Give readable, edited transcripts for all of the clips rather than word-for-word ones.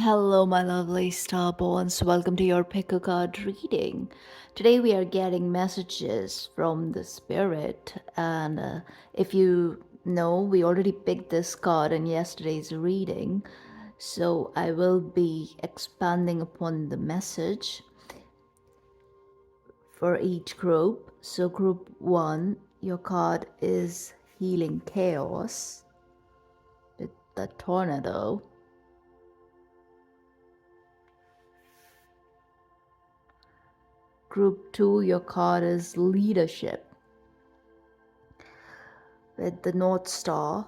Hello, my lovely starborns. Welcome to your pick a card reading. Today we are getting messages from the spirit, and if you know, we already picked this card in yesterday's reading, so I will be expanding upon the message for each group. So, group one, your card is Healing Chaos with the tornado. Group 2, your card is Leadership with the North Star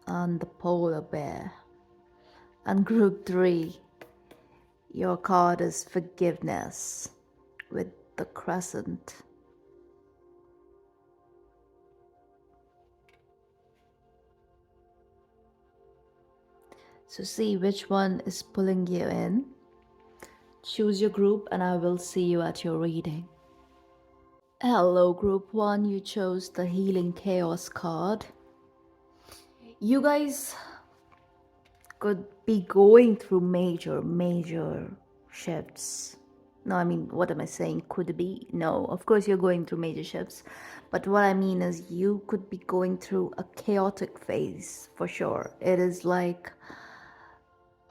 and the Polar Bear. And Group 3, your card is Forgiveness with the Crescent. So see which one is pulling you in. Choose your group and I will see you at your reading. Hello, Group 1, you chose the Healing Chaos card. You guys could be going through major shifts. No, I mean, what am I saying? Could be? No, of course you're going through major shifts. But what I mean is you could be going through a chaotic phase for sure. It is like,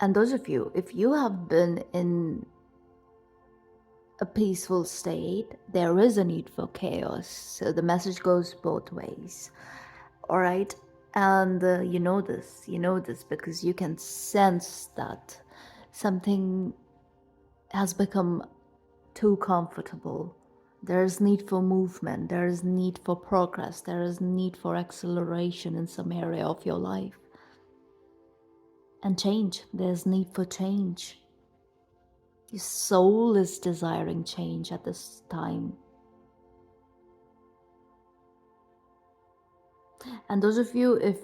and those of you, if you have been in a peaceful state, there is a need for chaos. So the message goes both ways. All right. And you know this because you can sense that something has become too comfortable. There is need for movement, there is need for progress, there is need for acceleration in some area of your life. And change, there's need for change. Your soul is desiring change at this time. And those of you, if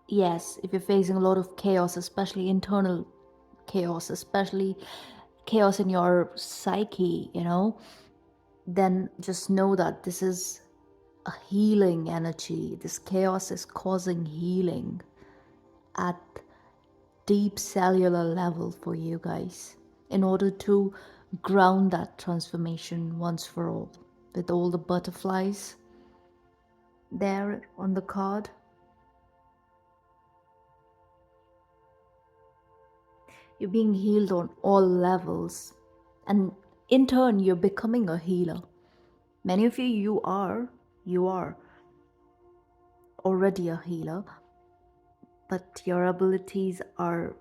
you're facing a lot of chaos, especially internal chaos, especially chaos in your psyche, then just know that this is a healing energy. This chaos is causing healing at deep cellular level for you guys in order to ground that transformation once for all. With all the butterflies there on the card, you're being healed on all levels, and in turn you're becoming a healer. Many of you are already a healer, but your abilities are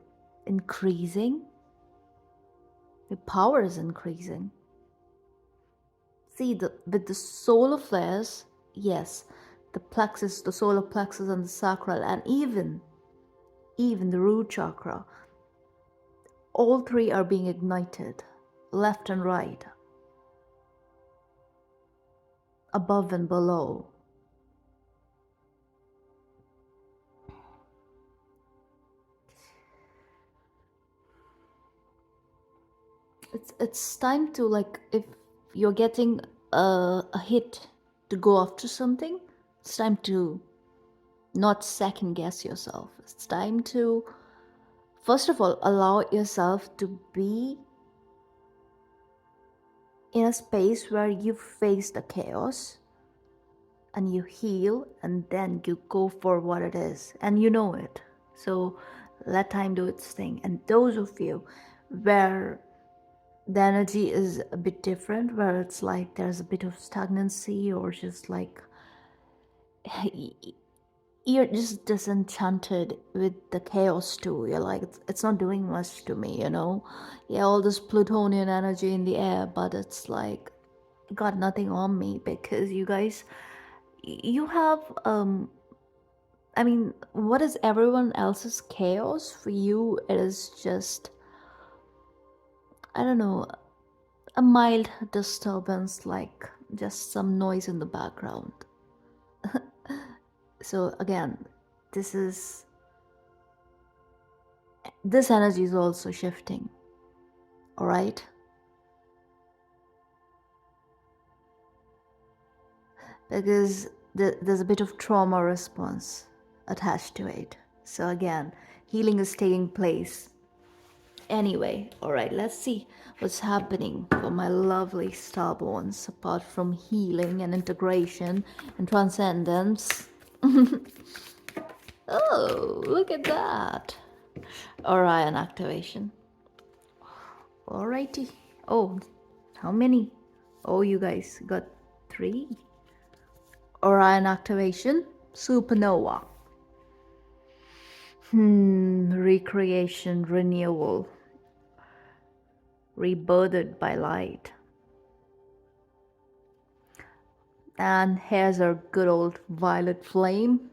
increasing, your power is increasing. See, with the solar flares, yes, the solar plexus and the sacral, and even the root chakra, all three are being ignited, left and right, above and below. It's time to, like, if you're getting a hit to go after something, it's time to not second guess yourself. It's time to, first of all, allow yourself to be in a space where you face the chaos and you heal, and then you go for what it is, and you know it. So let time do its thing. And those of you where the energy is a bit different, where it's like there's a bit of stagnancy, or just like you're just disenchanted with the chaos too. You're like, it's not doing much to me, yeah, all this plutonian energy in the air, but it's like got nothing on me, because you guys, you have I mean, what is everyone else's chaos? For you it is just, I don't know, a mild disturbance, like just some noise in the background. So again, this energy is also shifting. All right, because there's a bit of trauma response attached to it. So again, Healing is taking place. Anyway, alright, let's see what's happening for my lovely starborns apart from healing and integration and transcendence. Oh, look at that. Orion activation. Alrighty. Oh, how many? Oh, you guys got 3. Orion activation. Supernova. Recreation, renewal. Rebirthed by light. And here's our good old violet flame.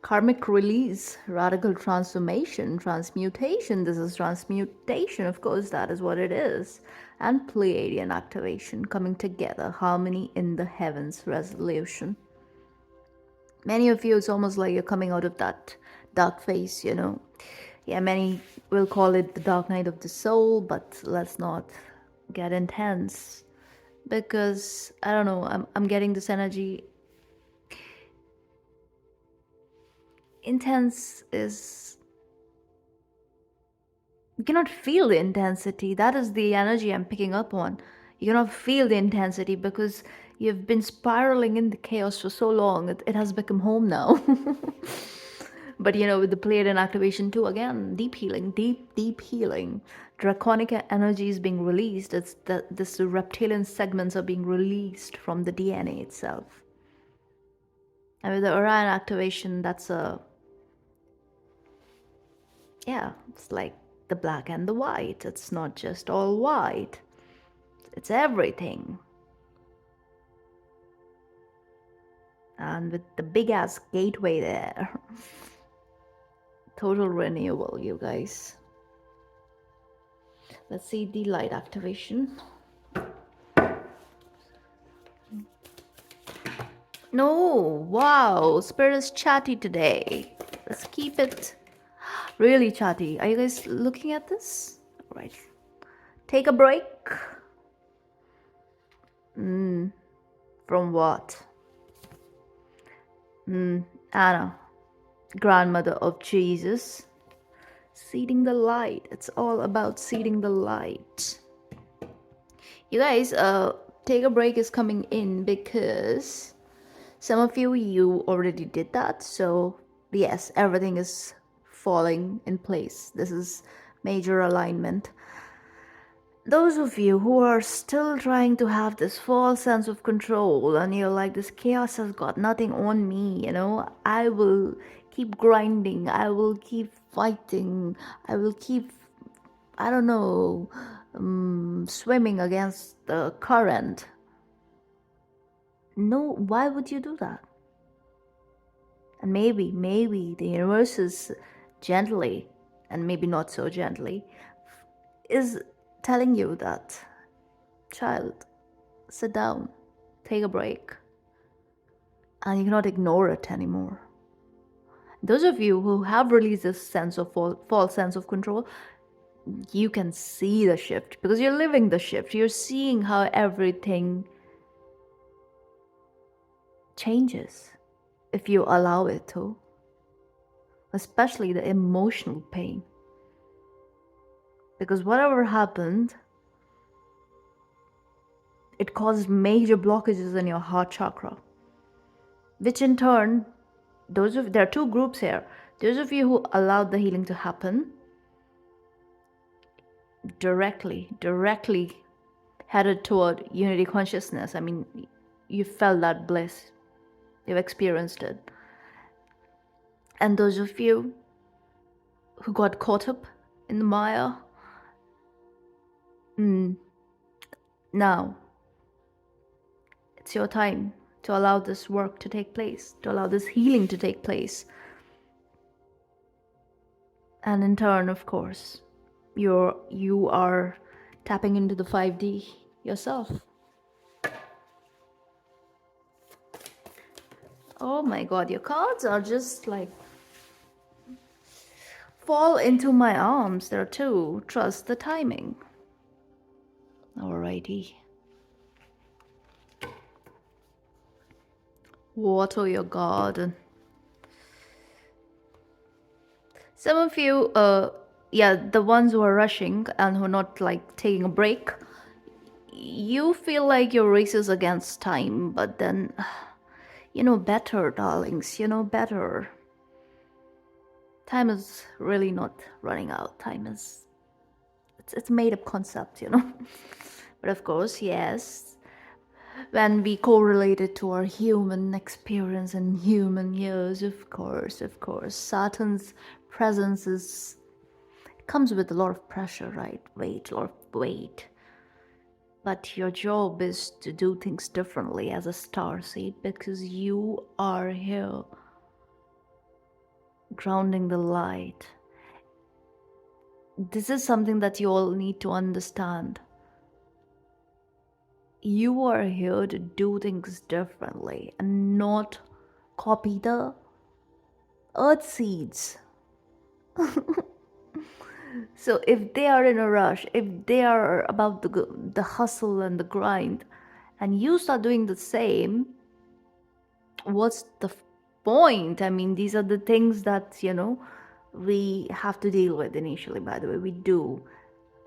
Karmic release, radical transformation, transmutation. This is transmutation, of course, that is what it is. And Pleiadian activation, coming together, harmony in the heavens, resolution. Many of you, it's almost like you're coming out of that dark phase, you know. Yeah, many will call it the dark night of the soul, but let's not get intense. Because, I don't know, I'm getting this energy. Intense is, you cannot feel the intensity. That is the energy I'm picking up on. You cannot feel the intensity because you've been spiraling in the chaos for so long. It has become home now. But you know, with the Pleiadian activation too, again, deep healing, deep healing. Draconic energy is being released. This reptilian segments are being released from the DNA itself. And with the Orion activation, that's it's like the black and the white. It's not just all white. It's everything. And with the big ass gateway there. Total renewal, you guys. Let's see the light activation. No, wow, Spirit is chatty today. Let's keep it really chatty. Are you guys looking at this? All right. Take a break. From what? Anna, grandmother of Jesus. Seeding the light. It's all about seeding the light. You guys, take a break is coming in because some of you already did that. So yes, everything is falling in place. This is major alignment. Those of you who are still trying to have this false sense of control and you're like, this chaos has got nothing on me, you know, I will keep grinding, I will keep fighting, I will keep, I don't know, swimming against the current. No, why would you do that? And maybe the universe is gently, and maybe not so gently, is telling you that, child, sit down, take a break, and you cannot ignore it anymore. Those of you who have released this sense of false sense of control, you can see the shift because you're living the shift. You're seeing how everything changes if you allow it to, especially the emotional pain. Because whatever happened, it caused major blockages in your heart chakra, which in turn, there are 2 groups here. Those of you who allowed the healing to happen, directly headed toward unity consciousness. I mean, you felt that bliss, you've experienced it. And those of you who got caught up in the mire, now it's your time to allow this work to take place, to allow this healing to take place. And in turn, of course, you are tapping into the 5D yourself. Oh my god, your cards are just like fall into my arms. There are 2. Trust the timing. Alrighty. Water your garden. Some of you, yeah, the ones who are rushing and who are not like taking a break, you feel like your race is against time, but then, you know better, darlings, you know better. Time is really not running out. Time is, it's a made up concept, you know. But of course, yes, when we correlate it to our human experience and human years, of course, Saturn's presence is comes with a lot of pressure, right? Weight, a lot of weight. But your job is to do things differently as a star seed because you are here grounding the light. This is something that you all need to understand. You are here to do things differently and not copy the earth seeds. So if they are in a rush, if they are about the hustle and the grind, and you start doing the same, what's the point? I mean, these are the things that, we have to deal with initially, by the way, we do.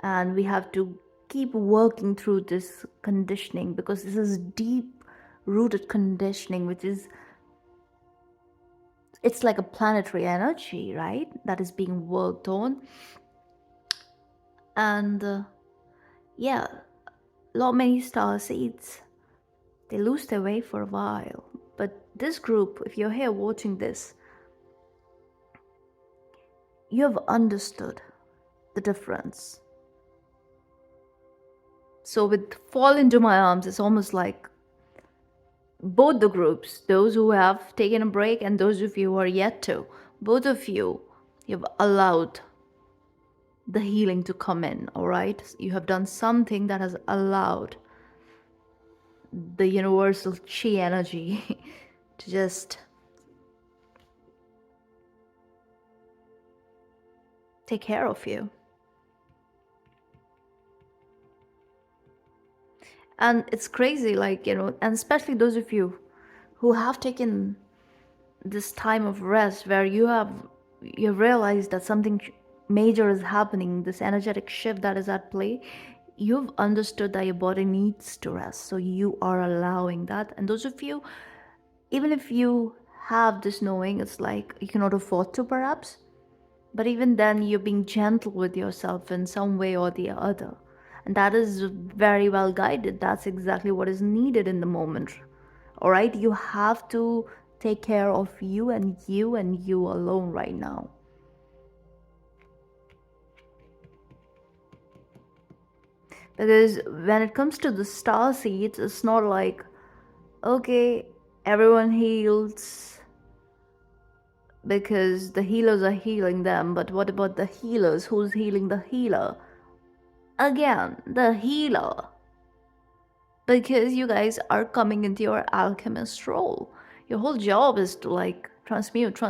And we have to keep working through this conditioning because this is deep rooted conditioning, which is, it's like a planetary energy, right? That is being worked on. And yeah, many star seeds, they lose their way for a while. But this group, if you're here watching this, you have understood the difference. So with Fall Into My Arms, it's almost like both the groups, those who have taken a break and those of you who are yet to, both of you, you've allowed the healing to come in, all right? You have done something that has allowed the universal chi energy to just take care of you. And it's crazy, like, and especially those of you who have taken this time of rest where you realized that something major is happening, this energetic shift that is at play. You've understood that your body needs to rest, so you are allowing that. And those of you, even if you have this knowing, it's like you cannot afford to perhaps, but even then you're being gentle with yourself in some way or the other, and that is very well guided. That's exactly what is needed in the moment. All right, you have to take care of you and you alone right now. Because when it comes to the star seeds, it's not like, okay, everyone heals because the healers are healing them, but what about the healers? Who's healing the healer? Again, the healer. Because you guys are coming into your alchemist role. Your whole job is to like transmute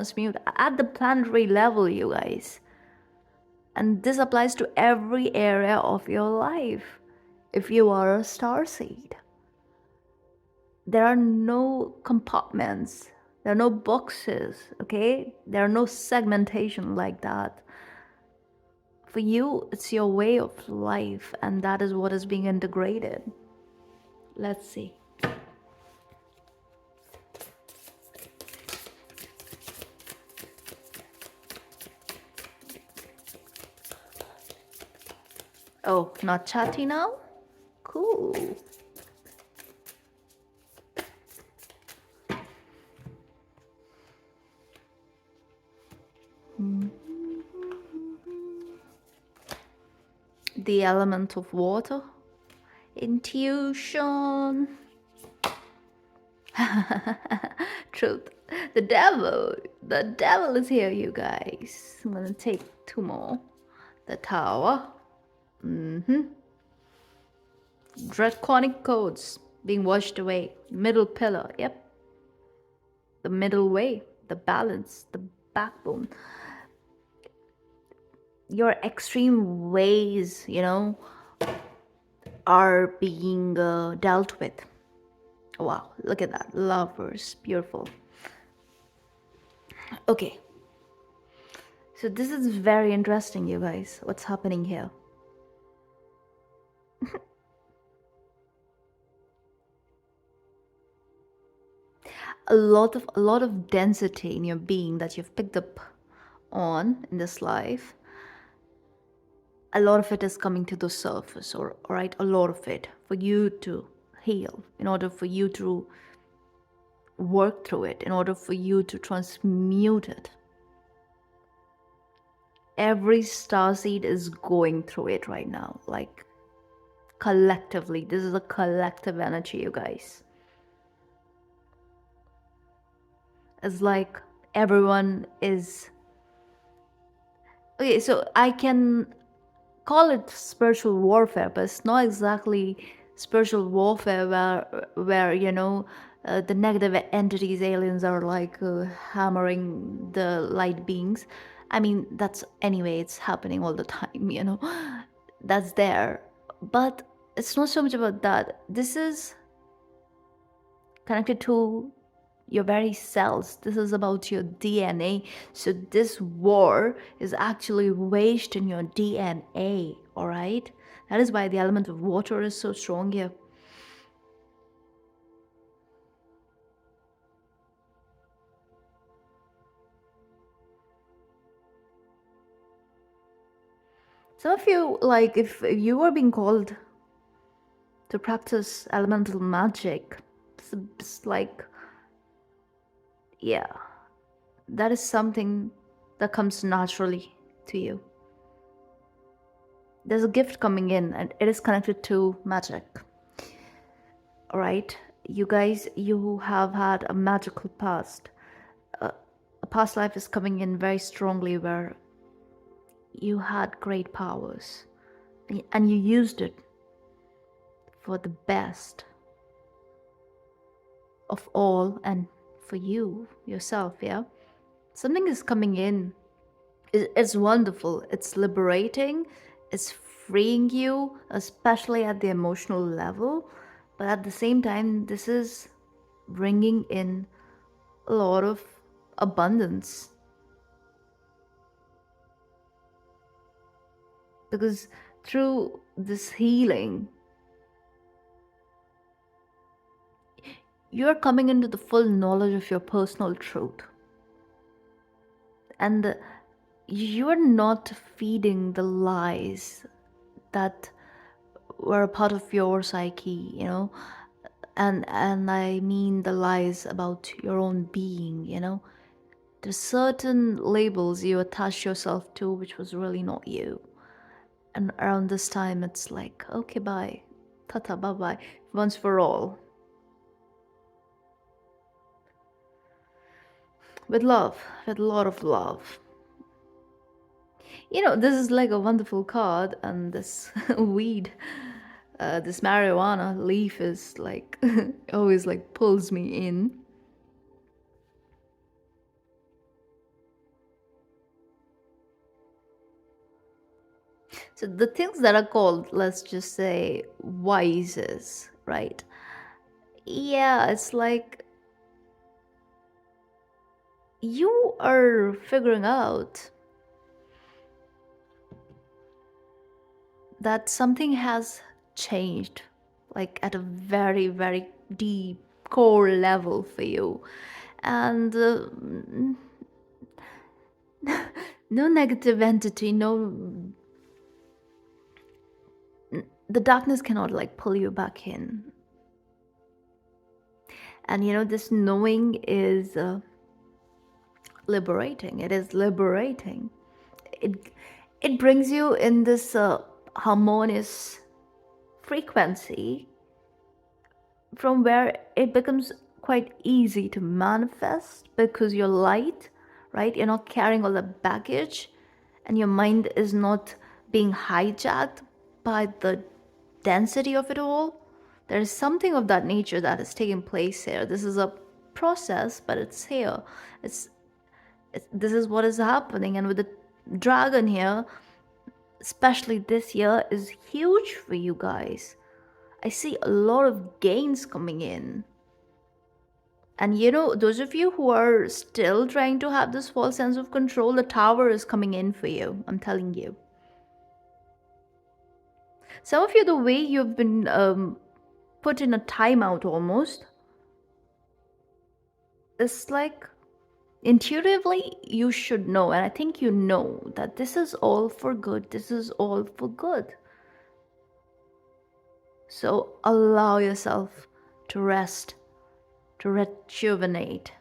at the planetary level, you guys. And this applies to every area of your life. If you are a star seed, there are no compartments, there are no boxes, okay? There are no segmentation like that. For you, it's your way of life, and that is what is being integrated. Let's see. Oh, not chatty now? Cool. The element of water. Intuition. Truth. The devil is here, you guys. I'm gonna take two more. The tower. Draconic codes being washed away. Middle pillar. Yep. The middle way. The balance. The backbone. Your extreme ways, are being dealt with. Wow, look at that. Lovers. Beautiful. Okay. So this is very interesting, you guys. What's happening here? A lot of density in your being that you've picked up on in this life. A lot of it is coming to the surface, or all right, a lot of it for you to heal, in order for you to work through it, in order for you to transmute it. Every starseed is going through it right now, like collectively. This is a collective energy, you guys. It's like everyone is. Okay, so I can call it spiritual warfare, but it's not exactly spiritual warfare where the negative entities, aliens are like hammering the light beings. I mean, that's anyway, it's happening all the time, that's there. But it's not so much about that. This is connected to your very cells. This is about your DNA. So this war is actually waged in your DNA, all right? That is why the element of water is so strong here. Some of you, like, if you are being called to practice elemental magic, it's like, yeah, that is something that comes naturally to you. There's a gift coming in, and it is connected to magic. All right, you guys, you have had a magical past. A past life is coming in very strongly where you had great powers and you used it for the best of all and for you yourself. Yeah, something is coming in. It's wonderful, it's liberating, it's freeing you, especially at the emotional level. But at the same time, this is bringing in a lot of abundance, because through this healing, you're coming into the full knowledge of your personal truth. And you're not feeding the lies that were a part of your psyche, and I mean the lies about your own being. There's certain labels you attach yourself to which was really not you. And around this time, it's like, okay, bye, tata, bye bye, once for all. With love, with a lot of love. This is like a wonderful card, and this weed, this marijuana leaf is like always like pulls me in. So the things that are called, let's just say, wises, right? Yeah, it's like you are figuring out that something has changed, like at a very, very deep core level for you. And no negative entity, the darkness cannot like pull you back in. And this knowing is liberating. It is liberating. It brings you in this harmonious frequency from where it becomes quite easy to manifest, because you're light, right? You're not carrying all the baggage, and your mind is not being hijacked by the density of it all. There is something of that nature that is taking place here. This is a process, but it's here. This is what is happening. And with the dragon here, especially this year, is huge for you guys. I see a lot of gains coming in. And those of you who are still trying to have this false sense of control, the tower is coming in for you. I'm telling you. Some of you, the way you've been put in a timeout almost, it's like intuitively you should know. And I think you know that this is all for good. This is all for good. So allow yourself to rest, to rejuvenate.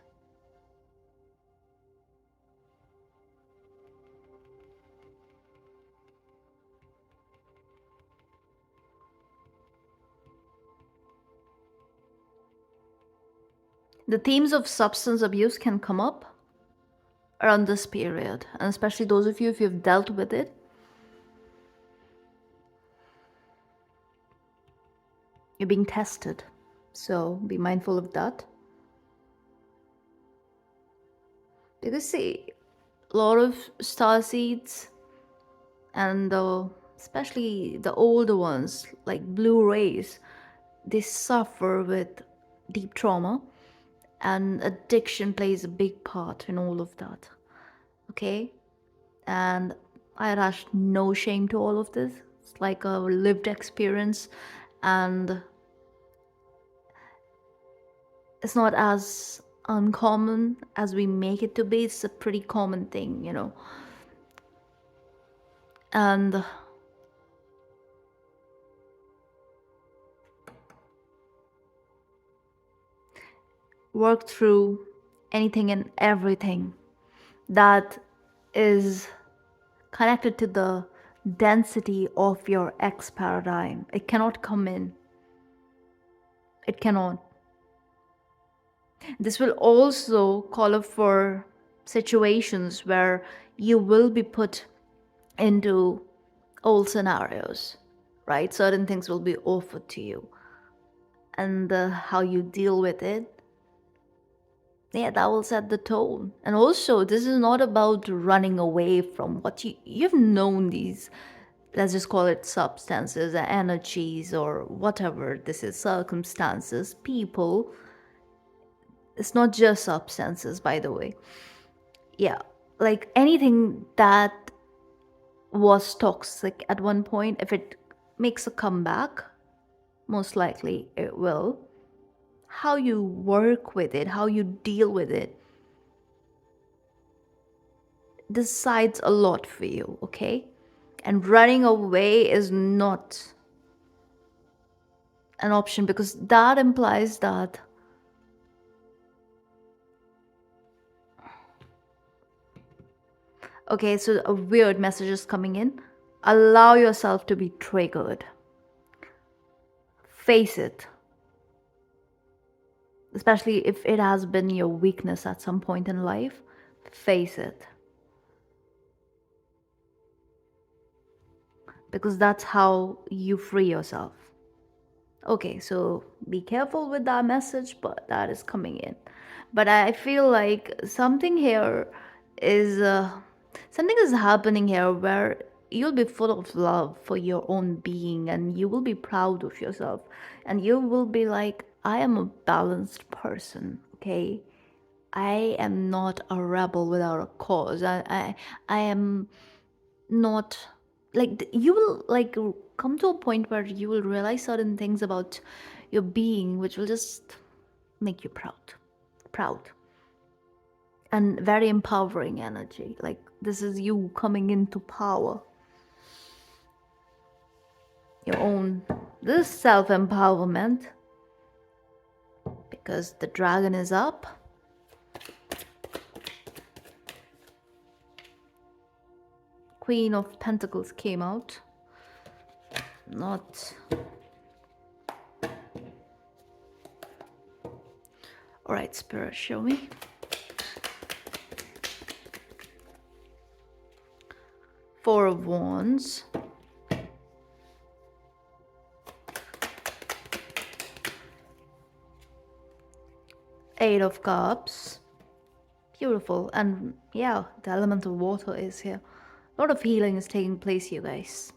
The themes of substance abuse can come up around this period, and especially those of you if you've dealt with it. You're being tested, so be mindful of that. Because see, a lot of star seeds and especially the older ones like blue rays, they suffer with deep trauma, and addiction plays a big part in all of that. Okay, and I attach no shame to all of this. It's like a lived experience, and it's not as uncommon as we make it to be. It's a pretty common thing. And work through anything and everything that is connected to the density of your X paradigm. It cannot come in. It cannot. This will also call up for situations where you will be put into old scenarios, right? Certain things will be offered to you. And how you deal with it, yeah, that will set the tone. And also, this is not about running away from what you've known these, let's just call it substances, energies, or whatever this is, circumstances, people. It's not just substances, by the way. Yeah, like anything that was toxic at one point, if it makes a comeback, most likely it will. How you work with it, how you deal with it, decides a lot for you, okay? And running away is not an option, because that implies that okay, so a weird message is coming in. Allow yourself to be triggered. Face it. Especially if it has been your weakness at some point in life, face it. Because that's how you free yourself. Okay, so be careful with that message, but that is coming in. But I feel like something here is something is happening here where you'll be full of love for your own being, and you will be proud of yourself, and you will be like, I am a balanced person, okay? I am not a rebel without a cause. I am not like, you will like come to a point where you will realize certain things about your being which will just make you proud, and very empowering energy. Like, this is you coming into power, your own, this self-empowerment, because the dragon is up. Queen of Pentacles came out. Not. All right, Spirit, show me. Four of Wands. Eight of Cups. Beautiful. And yeah, the element of water is here. A lot of healing is taking place, you guys.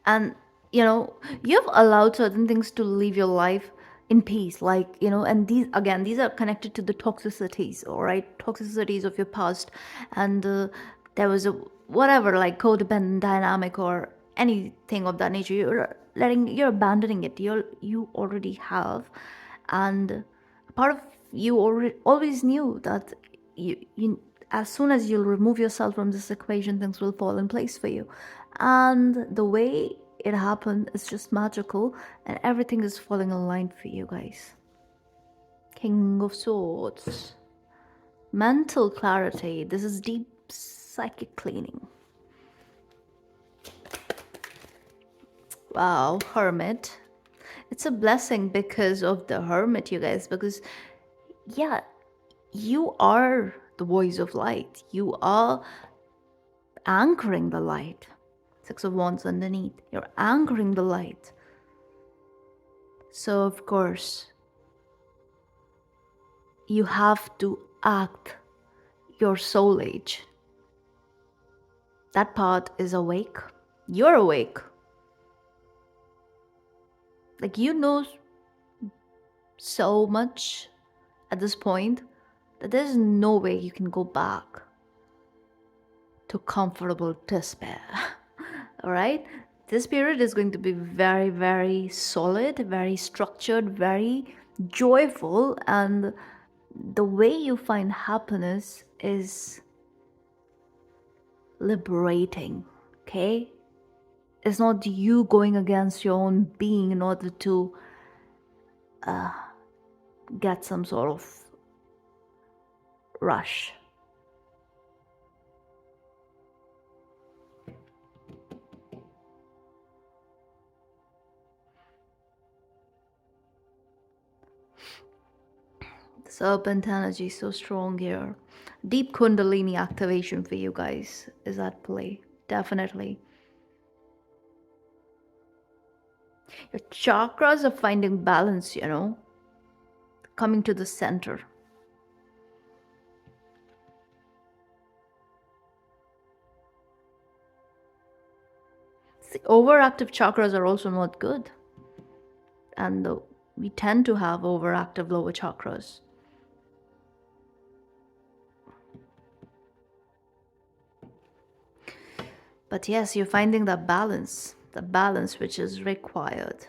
And you've allowed certain things to leave your life. in peace, like, and these are connected to the toxicities, all right, toxicities of your past. And there was a whatever, like codependent dynamic or anything of that nature. You're abandoning it. You already have. And a part of you already always knew that you as soon as you'll remove yourself from this equation, things will fall in place for you. And the way it happened is just magical, and everything is falling in line for you guys. King of Swords. Mental clarity. This is deep psychic cleaning. Wow, Hermit. It's a blessing because of the Hermit, you guys, because yeah, you are the voice of light. You are anchoring the light. Six of Wands underneath. You're anchoring the light. So, of course, you have to act your soul age. That part is awake. You're awake. Like, you know so much at this point that there's no way you can go back to comfortable despair. All right? This period is going to be very, very solid, very structured, very joyful. And the way you find happiness is liberating, okay? It's not you going against your own being in order to get some sort of rush. The serpent energy is so strong here. Deep Kundalini activation for you guys is at play, definitely. Your chakras are finding balance, coming to the center. The overactive chakras are also not good. And we tend to have overactive lower chakras. But yes, you're finding the balance which is required.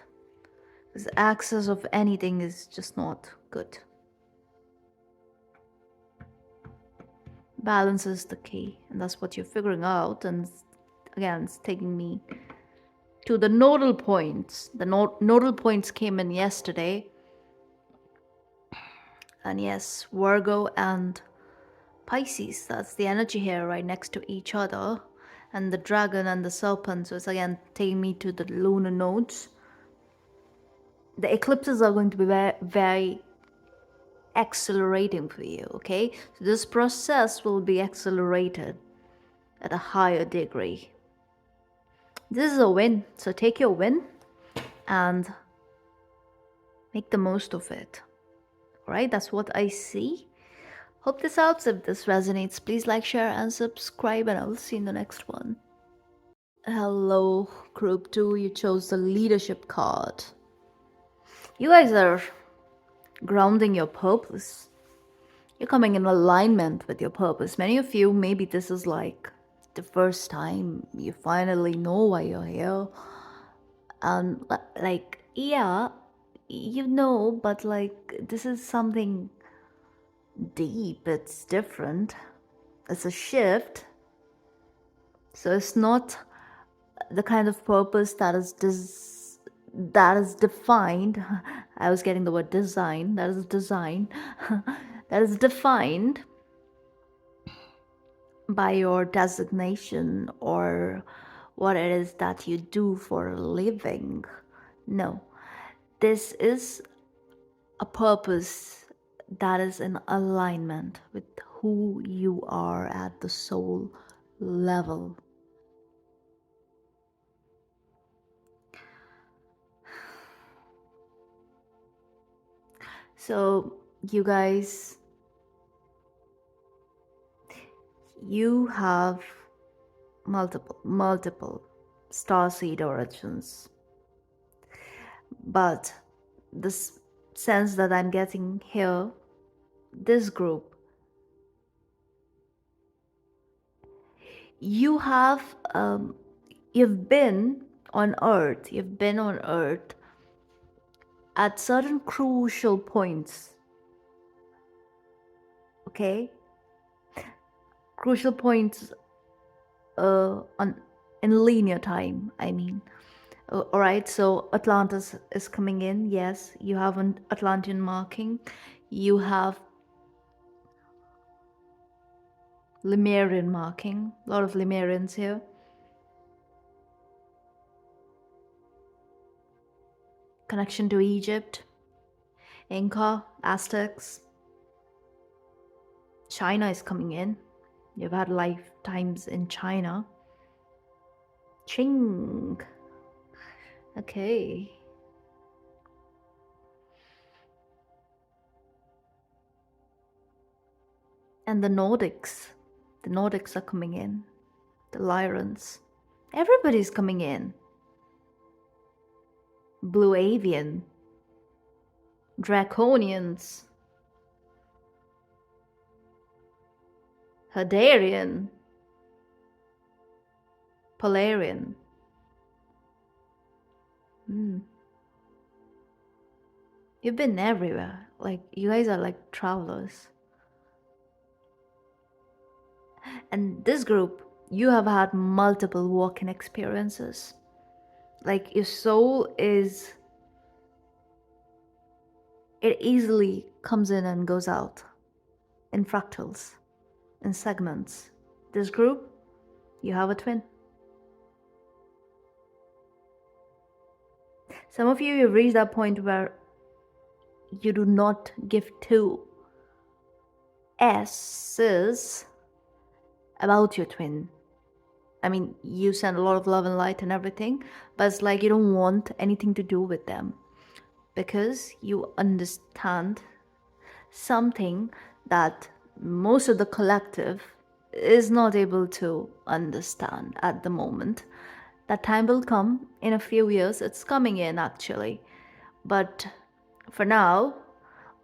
Because excess of anything is just not good. Balance is the key, and that's what you're figuring out. And again, it's taking me to the nodal points. The nodal points came in yesterday. And yes, Virgo and Pisces, that's the energy here right next to each other. And the dragon and the serpent, so it's again taking me to the lunar nodes. The eclipses are going to be very, very accelerating for you, okay? So this process will be accelerated at a higher degree. This is a win, so take your win and make the most of it. All right, that's what I see. Hope this helps. If this resonates, please like, share, and subscribe, and I'll see you in the next one. Hello, Group 2. You chose the leadership card. You guys are grounding your purpose. You're coming in alignment with your purpose. Many of you, maybe this is like the first time you finally know why you're here. And like, yeah, but like, this is something deep. It's different. It's a shift. So it's not the kind of purpose that is defined. I was getting the word design. That is design. That is defined by your designation or what it is that you do for a living. No, this is a purpose that is in alignment with who you are at the soul level. So you guys, you have multiple starseed origins, but this sense that I'm getting here, this group, you have, you've been you've been on Earth at certain crucial points, okay? Crucial points on in linear time, I mean. All right, so Atlantis is coming in. Yes, you have an Atlantean marking. You have Lemurian marking. A lot of Lemurians here. Connection to Egypt, Inca, Aztecs. China is coming in. You've had lifetimes in China. Ching. Okay. And the Nordics. The Nordics are coming in. The Lyrans. Everybody's coming in. Blue Avian. Draconians. Hadarian. Polarian. You've been everywhere. Like, you guys are like travelers. And this group, you have had multiple walk-in experiences. Like, your soul is, it easily comes in and goes out in fractals, in segments. This group, you have a twin. Some of you have reached that point where you do not give two S's about your twin. I mean, you send a lot of love and light and everything, but it's like you don't want anything to do with them because you understand something that most of the collective is not able to understand at the moment. That time will come in a few years. It's coming in actually. But for now,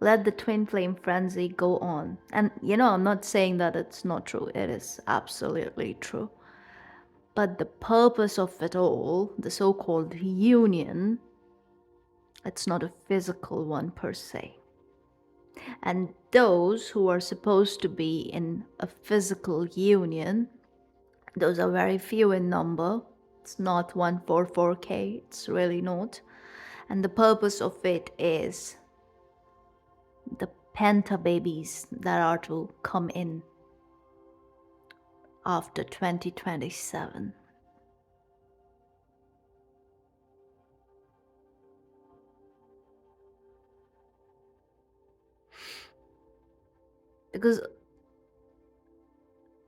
let the twin flame frenzy go on. And I'm not saying that it's not true. It is absolutely true. But the purpose of it all, the so-called union, it's not a physical one per se. And those who are supposed to be in a physical union, those are very few in number. It's not 144K, it's really not. And the purpose of it is the penta babies that are to come in after 2027. Because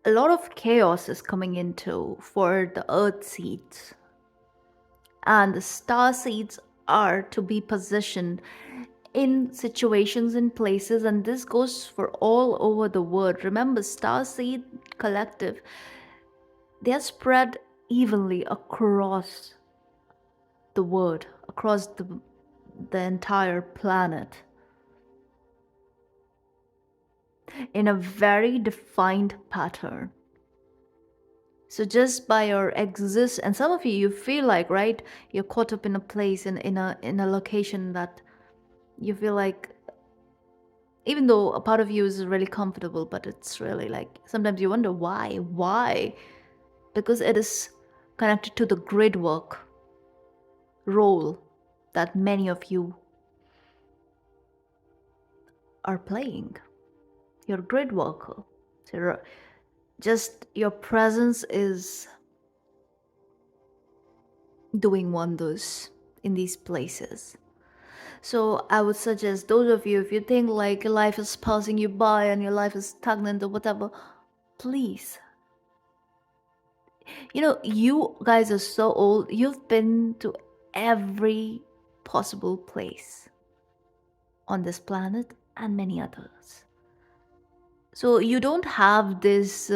a lot of chaos is coming into for the earth seeds, and the star seeds are to be positioned in situations and places, and this goes for all over the world. Remember, star seed collective, they are spread evenly across the world, across the entire planet, in a very defined pattern. So just by your and some of you feel like, right, you're caught up in a place, in a location that you feel like, even though a part of you is really comfortable, but it's really like, sometimes you wonder why? Because it is connected to the grid work role that many of you are playing. You're a grid worker. So just your presence is doing wonders in these places. So I would suggest those of you, if you think like life is passing you by and your life is stagnant or whatever, please. You guys are so old. You've been to every possible place on this planet and many others. So you don't have this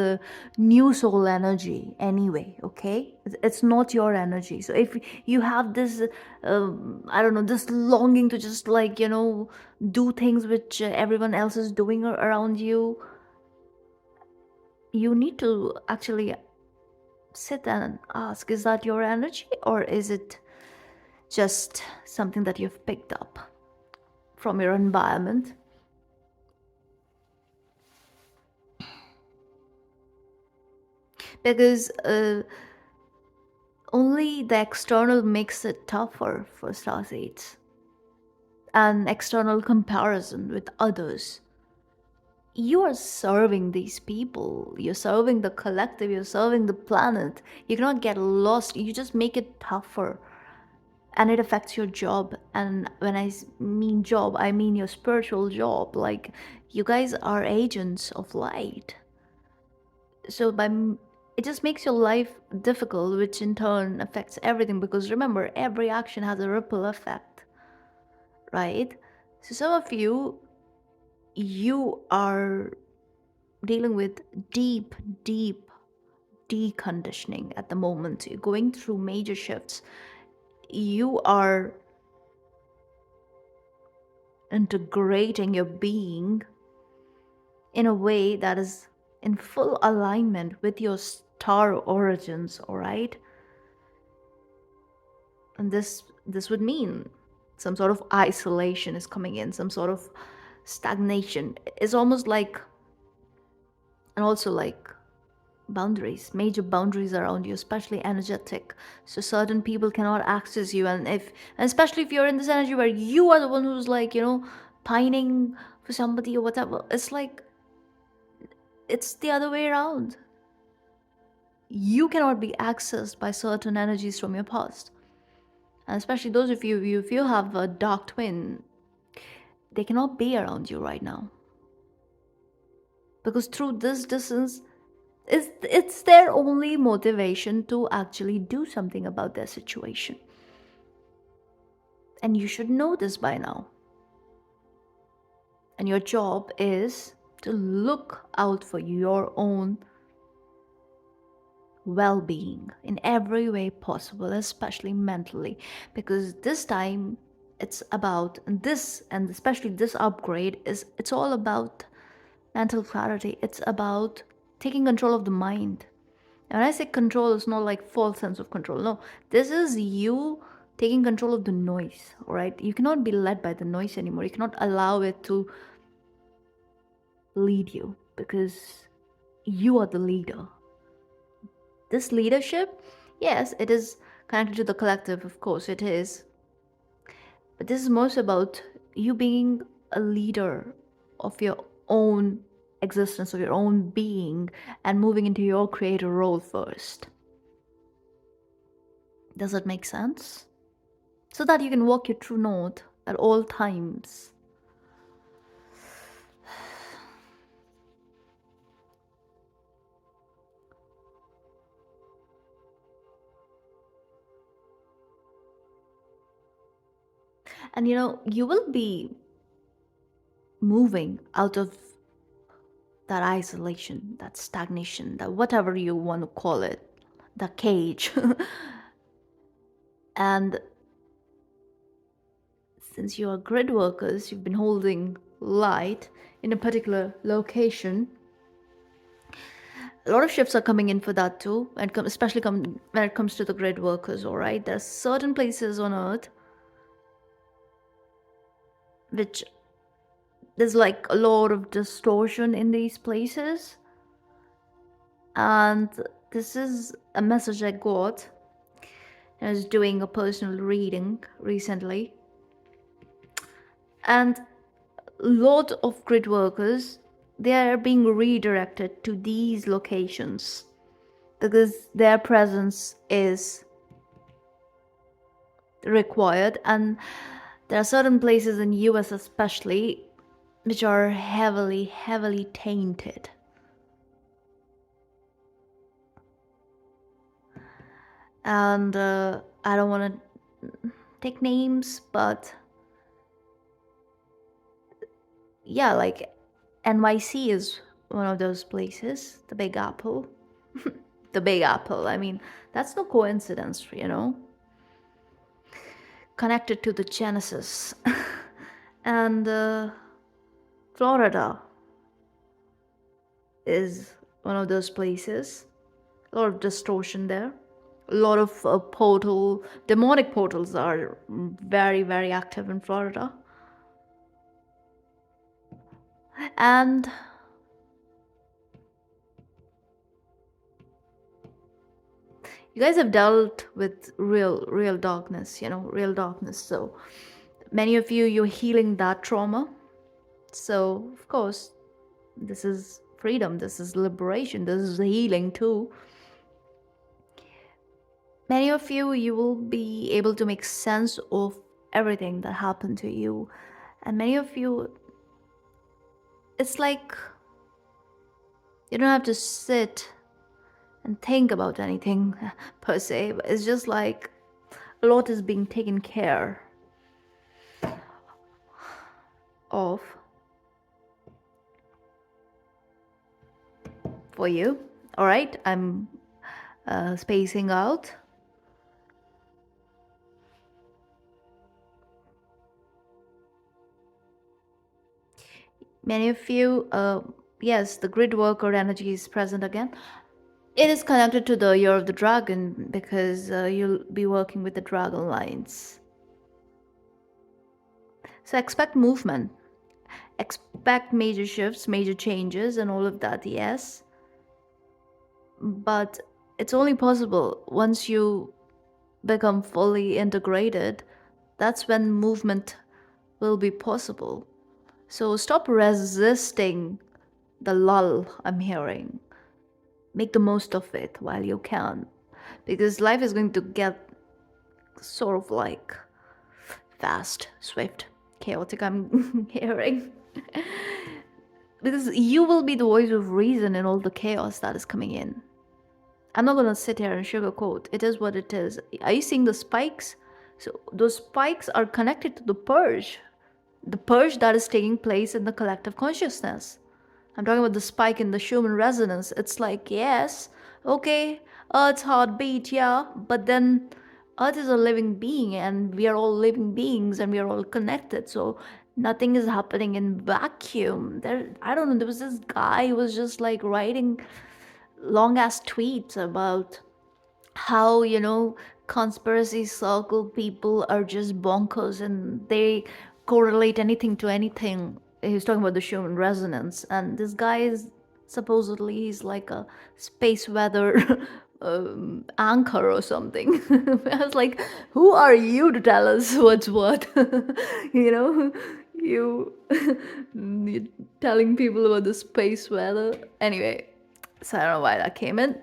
new soul energy anyway, okay? It's not your energy. So if you have this, I don't know, this longing to just like, do things which everyone else is doing around you, you need to actually sit and ask, is that your energy, or is it just something that you've picked up from your environment? Because only the external makes it tougher for starseeds, and external comparison with others. You are serving these people, you're serving the collective, you're serving the planet. You cannot get lost, you just make it tougher, and it affects your job. And when I mean job, I mean your spiritual job. Like, you guys are agents of light. So it just makes your life difficult, which in turn affects everything, because remember, every action has a ripple effect, right? So some of you are dealing with deep, deep deconditioning at the moment. You're going through major shifts. You are integrating your being in a way that is in full alignment with your star origins, all right? And this would mean some sort of isolation is coming in, some sort of stagnation. It's almost like, and also like boundaries, major boundaries around you, especially energetic. So certain people cannot access you, and especially if you're in this energy where you are the one who's like, pining for somebody or whatever. It's like, it's the other way around. You cannot be accessed by certain energies from your past. And especially those of you, if you have a dark twin, they cannot be around you right now. Because through this distance, it's their only motivation to actually do something about their situation. And you should know this by now. And your job is to look out for your own well being in every way possible, especially mentally. Because this time it's about this, and especially this upgrade, it's all about mental clarity. It's about taking control of the mind. And when I say control, it's not like false sense of control. No, this is you taking control of the noise, all right? You cannot be led by the noise anymore. You cannot allow it to lead you, because you are the leader. This leadership, yes, it is connected to the collective, of course, it is. But this is most about you being a leader of your own existence, of your own being, and moving into your creator role first. Does that make sense? So that you can walk your true north at all times. And you will be moving out of that isolation, that stagnation, that whatever you want to call it, the cage. And since you are grid workers, you've been holding light in a particular location. A lot of shifts are coming in for that too, and especially when it comes to the grid workers. All right, there are certain places on Earth which there's like a lot of distortion in these places, and this is a message I got. I was doing a personal reading recently, and a lot of grid workers, they are being redirected to these locations because their presence is required. And there are certain places in US especially which are heavily tainted. And I don't want to take names, but yeah, like NYC is one of those places, the Big Apple. The Big Apple, I mean, that's no coincidence, connected to the Genesis. And Florida is one of those places. A lot of distortion there. A lot of demonic portals are very, very active in Florida. And you guys have dealt with real darkness, real darkness. So many of you, you're healing that trauma. So of course, this is freedom, this is liberation, this is healing too. Many of you, you will be able to make sense of everything that happened to you. And many of you, it's like you don't have to sit and think about anything per se. It's just like a lot is being taken care of for you. All right, I'm spacing out. Many of you, yes, the grid worker energy is present again. It is connected to the Year of the Dragon because you'll be working with the dragon lines. So expect movement, expect major shifts, major changes, and all of that, yes. But it's only possible once you become fully integrated. That's when movement will be possible. So stop resisting the lull I'm hearing. Make the most of it while you can, because life is going to get sort of like fast, swift, chaotic, I'm hearing. Because you will be the voice of reason in all the chaos that is coming in. I'm not gonna sit here and sugarcoat. It is what it is. Are you seeing the spikes? So those spikes are connected to the purge that is taking place in the collective consciousness. I'm talking about the spike in the Schumann resonance. It's like, yes, okay, Earth's heartbeat, yeah, but then Earth is a living being and we are all living beings and we are all connected. So nothing is happening in vacuum. I don't know, there was this guy who was just like writing long ass tweets about how, conspiracy circle people are just bonkers and they correlate anything to anything. He was talking about the Schumann resonance, and this guy is supposedly he's like a space weather anchor or something. I was like, who are you to tell us what's what? You you're telling people about the space weather. Anyway, so I don't know why that came in.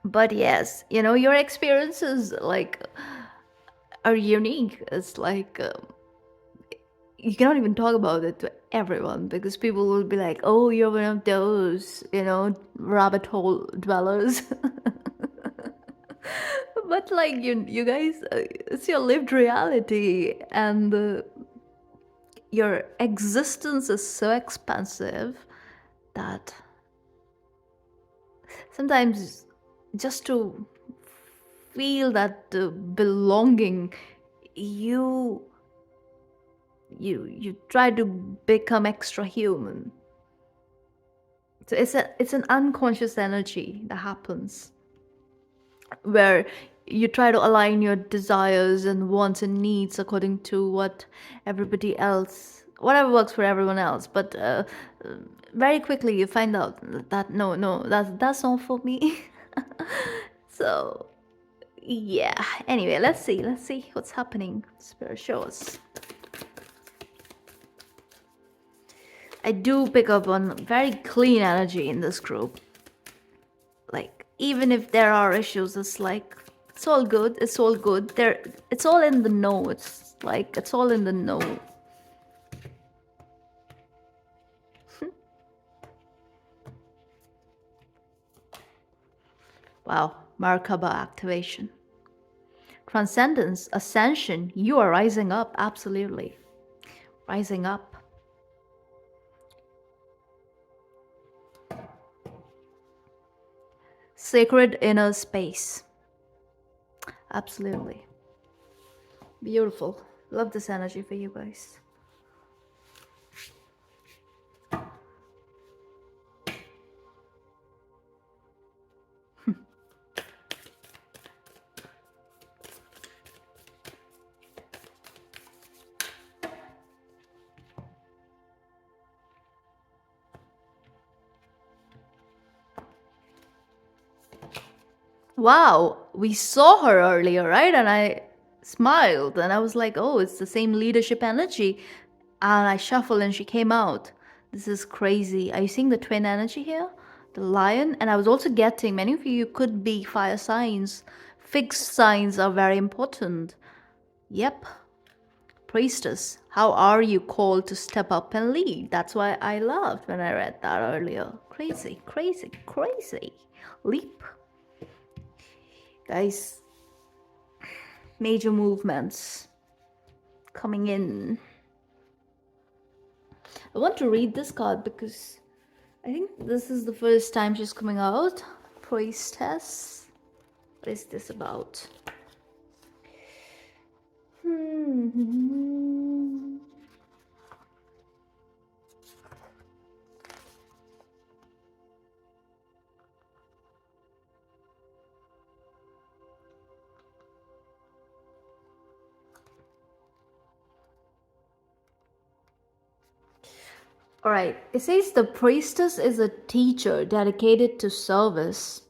But yes, your experiences like are unique. It's like you cannot even talk about it to everyone because people will be like, oh, you're one of those, rabbit hole dwellers. But like you guys, it's your lived reality, and your existence is so expansive that sometimes just to feel that belonging, you try to become extra human. So it's an unconscious energy that happens where you try to align your desires and wants and needs according to whatever works for everyone else. But very quickly you find out that no, that's not for me. So yeah, anyway, let's see what's happening. Spirit shows. I do pick up on very clean energy in this group. Like, even if there are issues, it's like, it's all good. It's all in the know. It's like, it's all in the know. Wow, Merkaba activation. Transcendence, ascension, you are rising up, absolutely. Rising up. sacred inner space. Absolutely. Beautiful. Love this energy for you guys. Wow, we saw her earlier, right? And I smiled and I was like, oh, it's the same leadership energy. And I shuffled and she came out. This is crazy. Are you seeing the twin energy here? The lion. And I was also getting, many of you could be fire signs. Fixed signs are very important. Yep. Priestess, how are you called to step up and lead? That's why I laughed when I read that earlier. Crazy, crazy, crazy. Leap. Guys, major movements coming in. I want to read this card because I think this is the first time she's coming out. Priestess. What is this about? All right, it says the priestess is a teacher dedicated to service,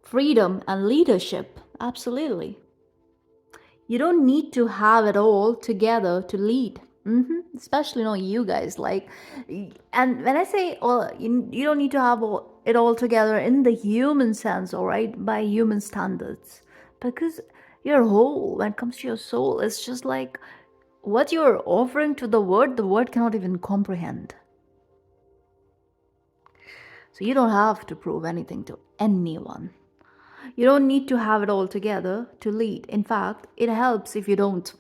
freedom, and leadership. Absolutely. You don't need to have it all together to lead. Especially not you guys. Like, and when I say all, you don't need to have it all together in the human sense, all right, by human standards, because you're whole when it comes to your soul. It's just like what you're offering to the word cannot even comprehend. So you don't have to prove anything to anyone. You don't need to have it all together to lead. In fact, it helps if you don't.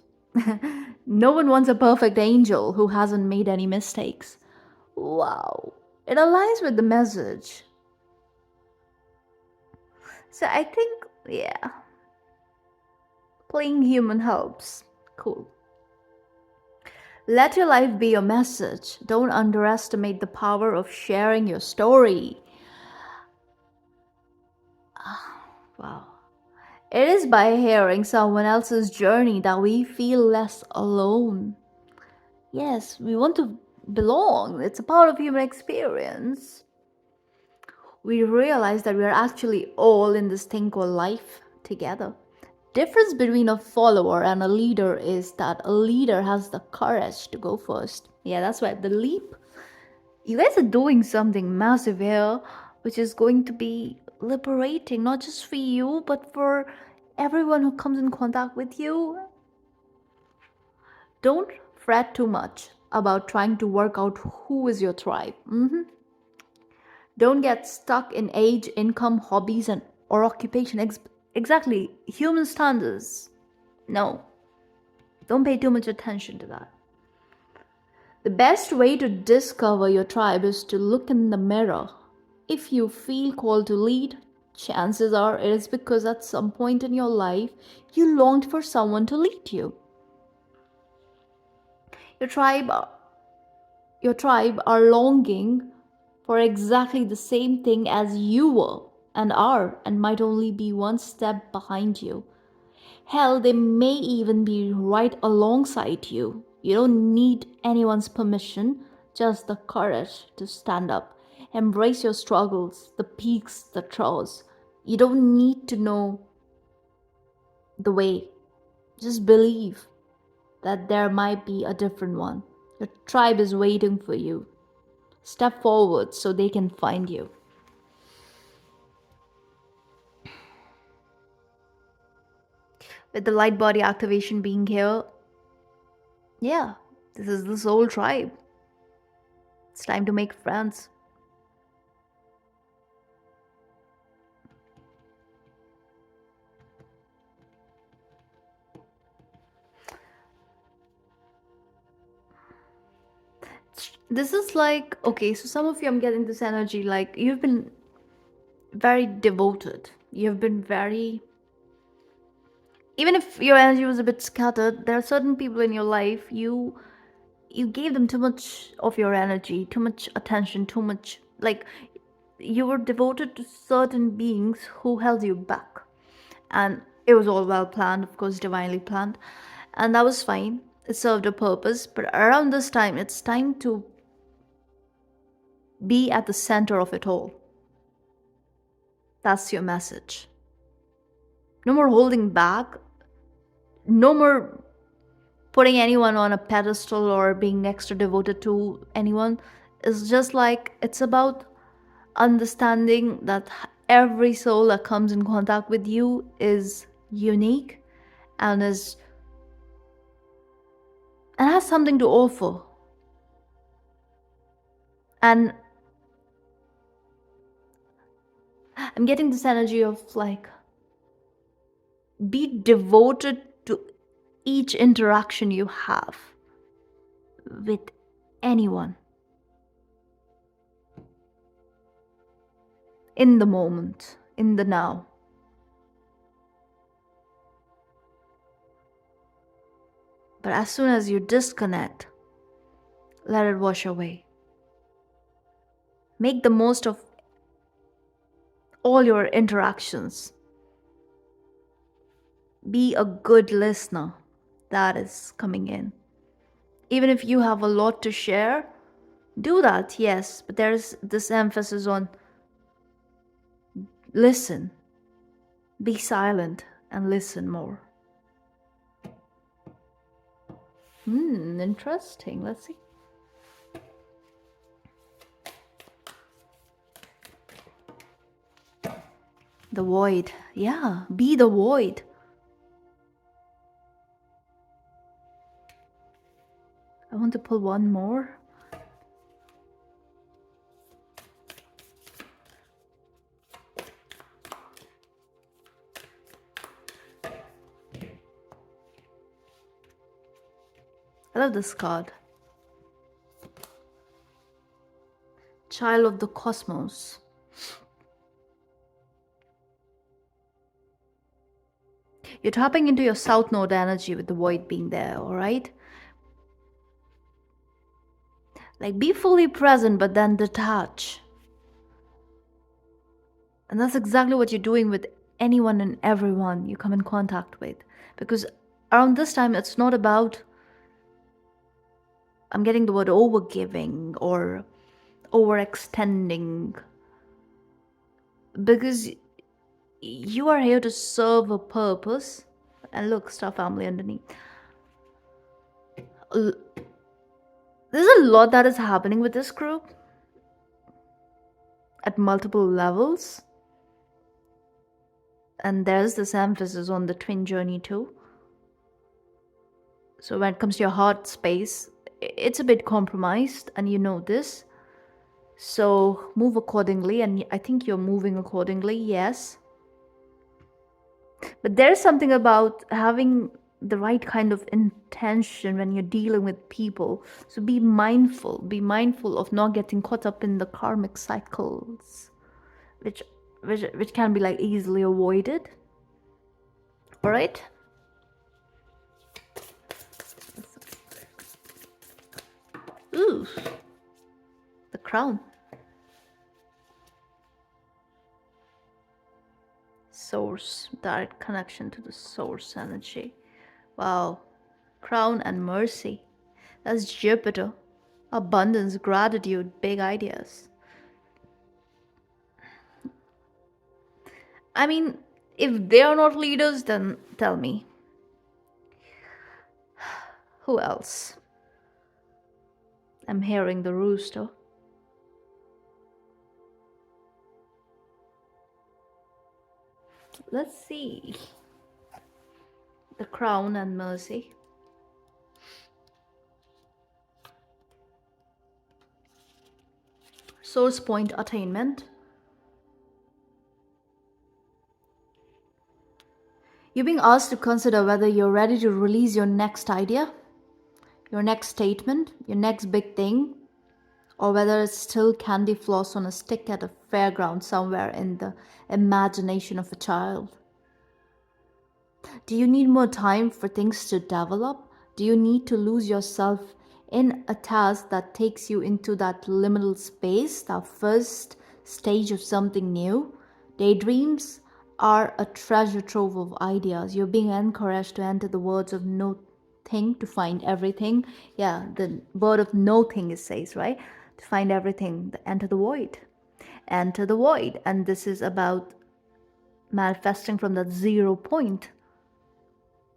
No one wants a perfect angel who hasn't made any mistakes. Wow. It aligns with the message. So I think, yeah, playing human helps. Cool. Let your life be your message. Don't underestimate the power of sharing your story. Wow. It is by hearing someone else's journey that we feel less alone. Yes, we want to belong. It's a part of human experience. We realize that we are actually all in this thing called life together. Difference between a follower and a leader is that a leader has the courage to go first. Yeah, that's right. The leap. You guys are doing something massive here, which is going to be liberating, not just for you, but for everyone who comes in contact with you. Don't fret too much about trying to work out who is your tribe. Don't get stuck in age, income, hobbies, or occupation. Exactly, human standards. No, don't pay too much attention to that. The best way to discover your tribe is to look in the mirror. If you feel called to lead, chances are it is because at some point in your life you longed for someone to lead you. Your tribe are longing for exactly the same thing as you were and are, and might only be one step behind you. Hell, they may even be right alongside you. You don't need anyone's permission, just the courage to stand up. Embrace your struggles, the peaks, the troughs. You don't need to know the way. Just believe that there might be a different one. Your tribe is waiting for you. Step forward so they can find you. With the light body activation being here, yeah, this is the soul tribe. It's time to make friends. This is like, okay, so some of you, I'm getting this energy like you've been very devoted. You've been very, even if your energy was a bit scattered, there are certain people in your life you gave them too much of your energy, too much attention, too much, like, you were devoted to certain beings who held you back. And it was all well planned, of course, divinely planned. And that was fine. It served a purpose. But around this time, it's time to be at the center of it all. That's your message. No more holding back. No more putting anyone on a pedestal or being extra devoted to anyone. It's just like, it's about understanding that every soul that comes in contact with you is unique and has something to offer. And I'm getting this energy of like, be devoted to each interaction you have with anyone in the moment, in the now. But as soon as you disconnect, let it wash away. Make the most of all your interactions. Be a good listener that is coming in. Even if you have a lot to share, do that, yes, but there's this emphasis on listen. Be silent and listen more. Interesting. Let's see. The void. Yeah, be the void. I want to pull one more. I love this card. Child of the Cosmos. You're tapping into your South Node energy with the void being there, alright? Like, be fully present, but then detach. And that's exactly what you're doing with anyone and everyone you come in contact with. Because around this time, it's not about, I'm getting the word overgiving or overextending. Because you are here to serve a purpose. And look, star family underneath. There's a lot that is happening with this group at multiple levels. And there's this emphasis on the twin journey too. So when it comes to your heart space, it's a bit compromised, and you know this. So move accordingly, and I think you're moving accordingly, yes. But there's something about having the right kind of intention when you're dealing with people. So be mindful of not getting caught up in the karmic cycles, which can be like easily avoided. All right. Ooh, the crown. Source, direct connection to the source energy. Wow. Crown and mercy. That's Jupiter. Abundance, gratitude, big ideas. I mean, if they are not leaders, then tell me. Who else? I'm hearing the rooster. Let's see. The crown and mercy. Source point attainment. You're being asked to consider whether you're ready to release your next idea, your next statement, your next big thing, or whether it's still candy floss on a stick at a fairground somewhere in the imagination of a child. Do you need more time for things to develop? Do you need to lose yourself in a task that takes you into that liminal space, that first stage of something new? Daydreams are a treasure trove of ideas. You're being encouraged to enter the words of no thing to find everything. Yeah, the word of no thing it says, right? To find everything, enter the void. Enter the void. And this is about manifesting from that 0 point.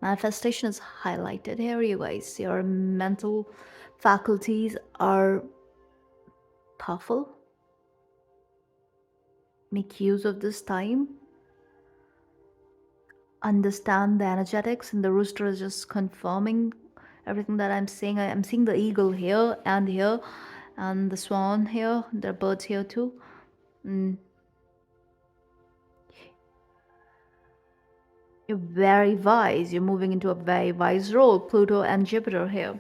Manifestation is highlighted here, you guys. Your mental faculties are powerful. Make use of this time. Understand the energetics, and the rooster is just confirming everything that I'm saying. I'm seeing the eagle here, and the swan here. There are birds here too. Mm. You're very wise. You're moving into a very wise role. Pluto and Jupiter here.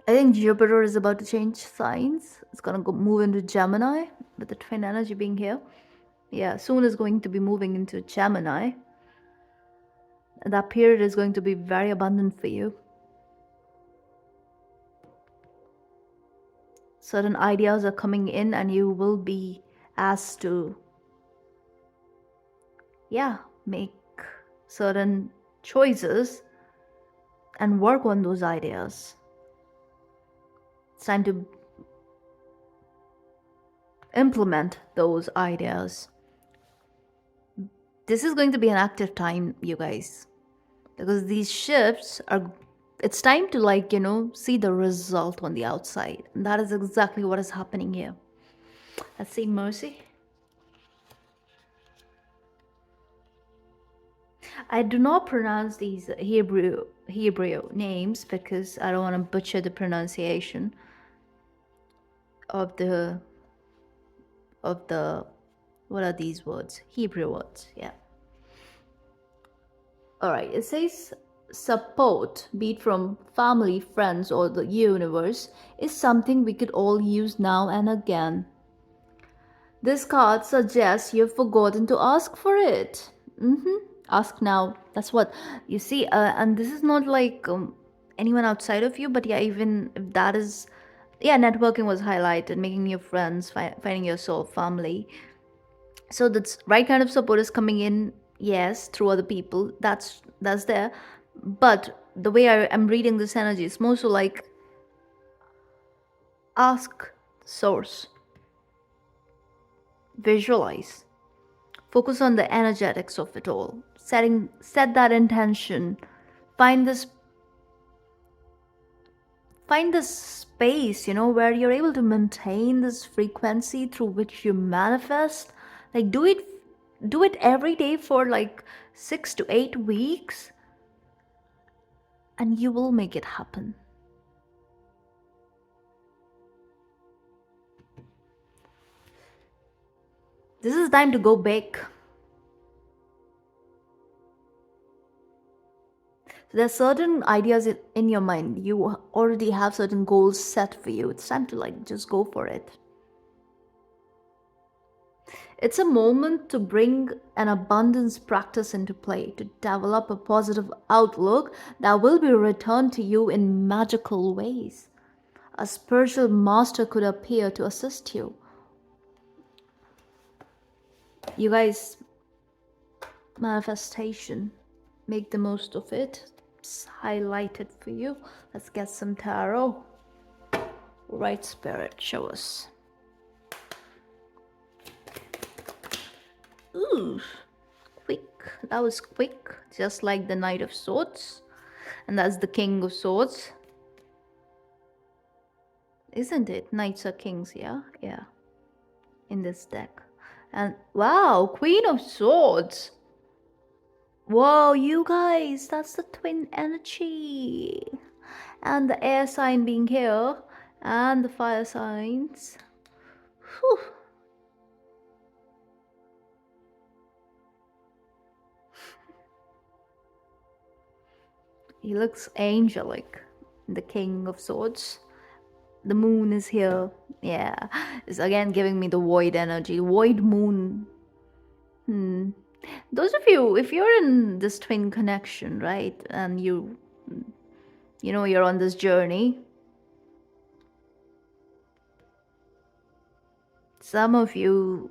I think Jupiter is about to change signs. It's gonna go move into Gemini with the twin energy being here. Yeah, soon is going to be moving into Gemini. And that period is going to be very abundant for you. Certain ideas are coming in and you will be asked to, make certain choices and work on those ideas. It's time to implement those ideas. This is going to be an active time, you guys, because these shifts are, it's time to see the result on the outside. And that is exactly what is happening here. Let's see, Mercy. I do not pronounce these Hebrew names because I don't want to butcher the pronunciation of the what are these words? Hebrew words, yeah. All right, it says support, be it from family, friends, or the universe, is something we could all use now and again. This card suggests you've forgotten to ask for it. Ask now. That's what you see. And this is not like anyone outside of you, but yeah, even if that is, networking was highlighted, making new friends, finding your soul family. So that's right kind of support is coming in, yes, through other people. That's there. But the way I'm reading this energy is more so like ask source, visualize, focus on the energetics of it all, set that intention, find this space, where you're able to maintain this frequency through which you manifest. Like do it every day for like 6 to 8 weeks, and you will make it happen. This is time to go big. So there's certain ideas in your mind. You already have certain goals set for you. It's time to just go for it. It's a moment to bring an abundance practice into play, to develop a positive outlook that will be returned to you in magical ways. A spiritual master could appear to assist you. You guys, manifestation, make the most of it. It's highlighted for you. Let's get some tarot. Right, Spirit, show us. Ooh, quick. That was quick, just like the Knight of Swords. And that's the King of Swords. Isn't it? Knights are kings, yeah? Yeah. In this deck. And wow, Queen of Swords. Whoa, you guys, that's the twin energy. And the air sign being here. And the fire signs. Whew. He looks angelic. the King of Swords. The moon is here. Yeah. It's again giving me the void energy. Void moon. Hmm. Those of you, if you're in this twin connection, right, and you know you're on this journey, some of you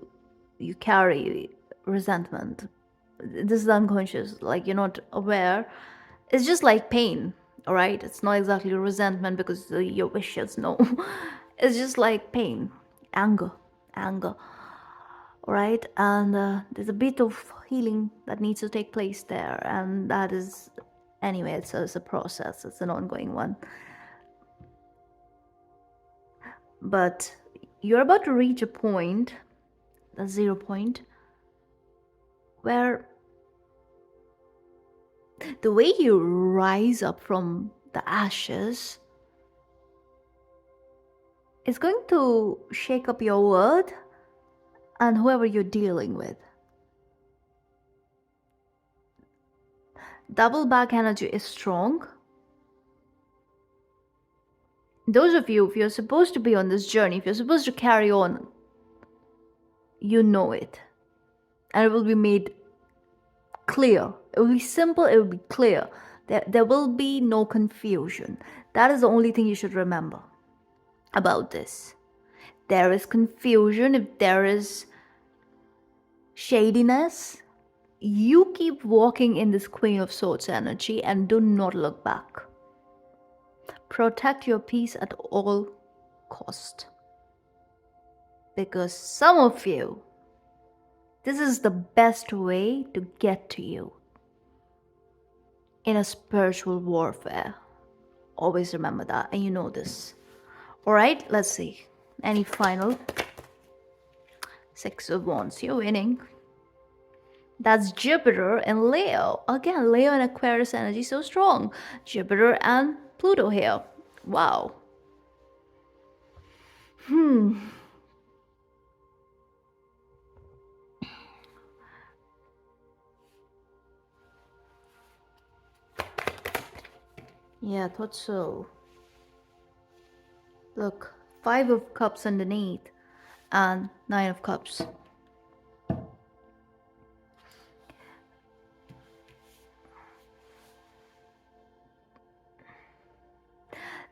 carry resentment. This is unconscious, like you're not aware. It's just like pain, all right? It's not exactly resentment because your wishes, no. It's just like pain, anger, anger, all right? And there's a bit of healing that needs to take place there, and that is, anyway, it's a process. It's an ongoing one. But you're about to reach a point, a 0 point, where the way you rise up from the ashes is going to shake up your world and whoever you're dealing with. Double back energy is strong. Those of you, if you're supposed to be on this journey, if you're supposed to carry on, you know it. And it will be made clear. It will be simple, it will be clear. There will be no confusion. That is the only thing you should remember about this. There is confusion, if there is shadiness, you keep walking in this Queen of Swords energy and do not look back. Protect your peace at all cost. Because some of you, this is the best way to get to you in a spiritual warfare. Always remember that, and you know this. All right, let's see. Any final? 6 of Wands, you're winning. That's Jupiter and Leo. Again, Leo and Aquarius energy so strong. Jupiter and Pluto here. Wow. Yeah, I thought so. Look, 5 of Cups underneath and 9 of Cups.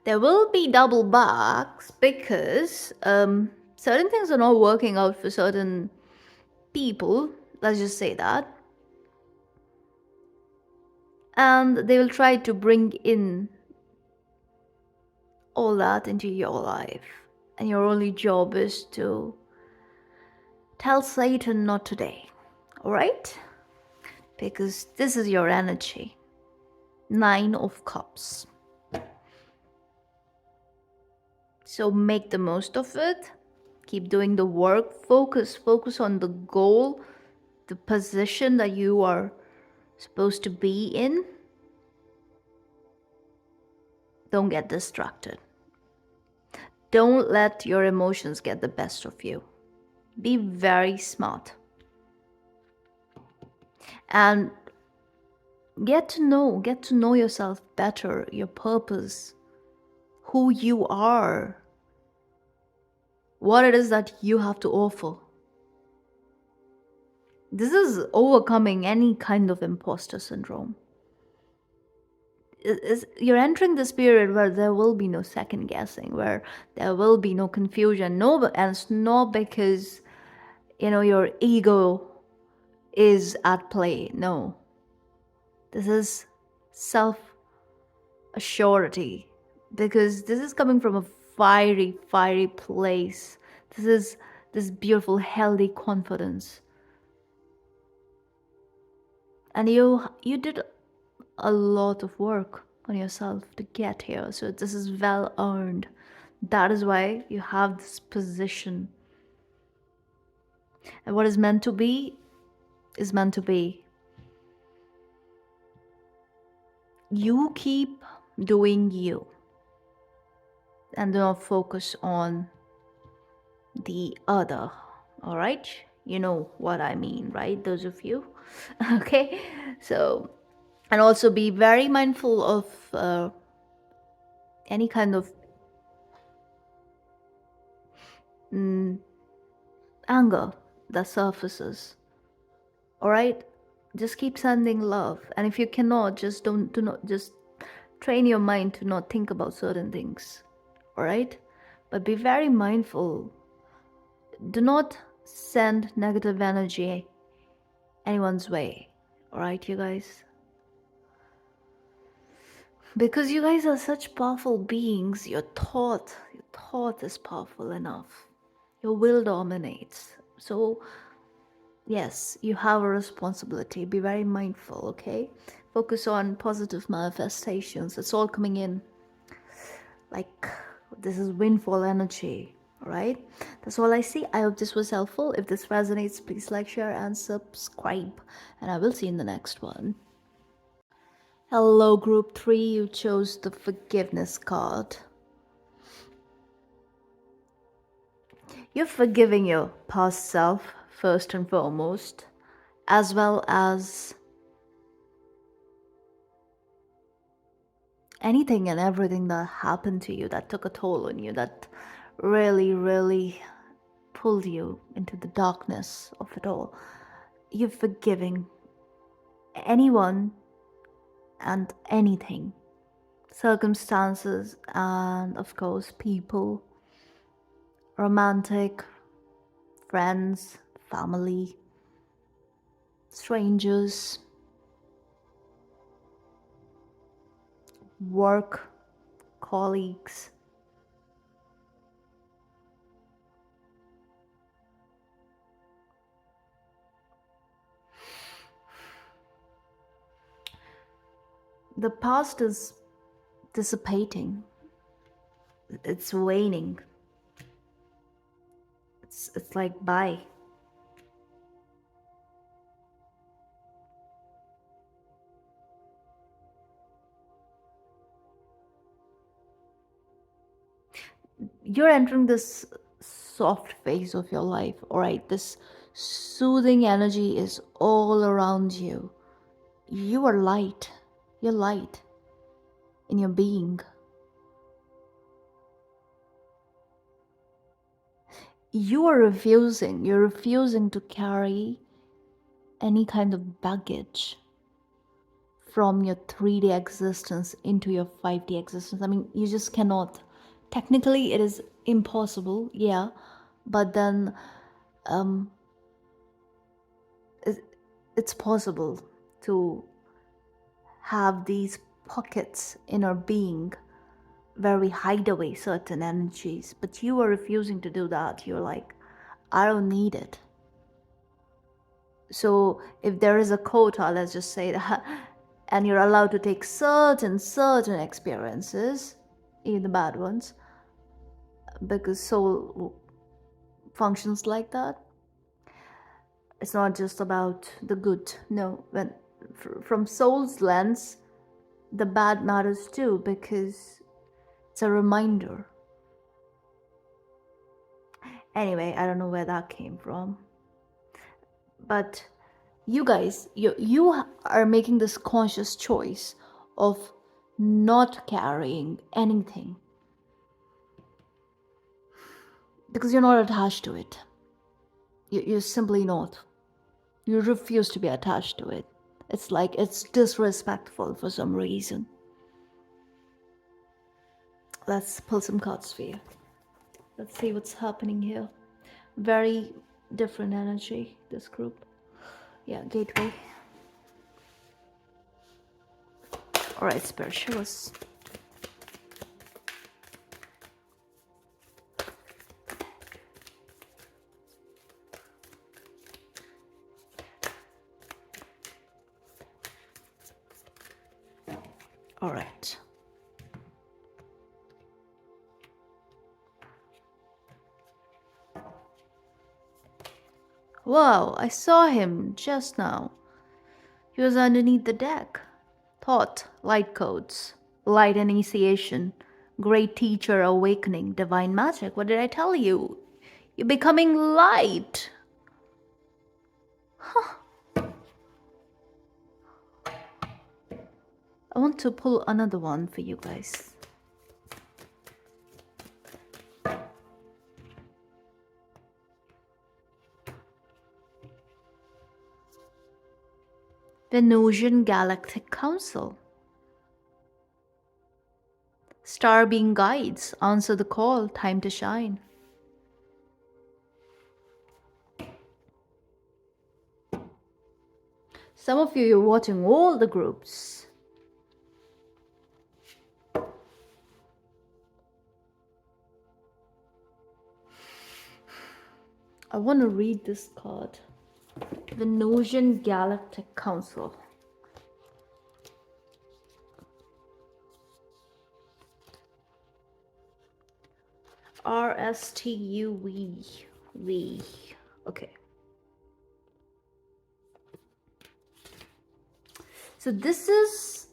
There will be double backs because certain things are not working out for certain people. Let's just say that. And they will try to bring in all that into your life. And your only job is to tell Satan not today. Alright? Because this is your energy. 9 of Cups. So make the most of it. Keep doing the work. Focus on the goal, the position that you are supposed to be in. Don't get distracted. Don't let your emotions get the best of you. Be very smart. And get to know yourself better, your purpose, who you are, what it is that you have to offer. This is overcoming any kind of imposter syndrome. You're entering this period where there will be no second guessing, where there will be no confusion. No, and it's not because your ego is at play. No, this is self-assurity, because this is coming from a fiery place. This is this beautiful, healthy confidence, and you did a lot of work on yourself to get here. So this is well earned. That is why you have this position. And what is meant to be is meant to be. You keep doing you. And do not focus on the other. All right? You know what I mean, right? Those of you. Okay? So, and also be very mindful of any kind of mm, anger that surfaces. All right, just keep sending love, and if you cannot, just don't do not just train your mind to not think about certain things. All right, but be very mindful. Do not send negative energy anyone's way. All right, you guys, because you guys are such powerful beings. Your thought is powerful enough. Your will dominates. So yes, you have a responsibility. Be very mindful, okay? Focus on positive manifestations. It's all coming in. Like, this is windfall energy, all right? That's all I see. I hope this was helpful. If this resonates, please like, share, and subscribe. And I will see you in the next one. Hello, group 3. You chose the forgiveness card. You're forgiving your past self, first and foremost, as well as anything and everything that happened to you, that took a toll on you, that really, really pulled you into the darkness of it all. You're forgiving anyone and anything, circumstances, and of course, people, romantic, friends, family, strangers, work, colleagues. The past is dissipating, it's waning. It's like bye. You're entering this soft phase of your life, all right? This soothing energy is all around you. You are light. You're light in your being. You're refusing to carry any kind of baggage from your 3D existence into your 5D existence. I mean, you just cannot. Technically, it is impossible, yeah, but then it's possible to have these pockets in our being where we hide away certain energies. But you are refusing to do that. You're like, I don't need it. So if there is a quota, let's just say that, and you're allowed to take certain experiences, even the bad ones, because soul functions like that. It's not just about the good. No, when from soul's lens, the bad matters too, because it's a reminder. Anyway, I don't know where that came from, but you guys, you are making this conscious choice of not carrying anything because you're not attached to it. You're simply not. You refuse to be attached to it. It's like it's disrespectful for some reason. Let's pull some cards for you. Let's see what's happening here. Very different energy, this group. Yeah, gateway. All right, Spirit, show us. All right. Wow, I saw him just now. He was underneath the deck. Thought, light codes, light initiation, great teacher awakening, divine magic. What did I tell you? You're becoming light. Huh. I want to pull another one for you guys. Venusian Galactic Council. Star being guides, answer the call, time to shine. Some of you, you're watching all the groups. I want to read this card. Venusian Galactic Council. RSTUV. Okay. So this is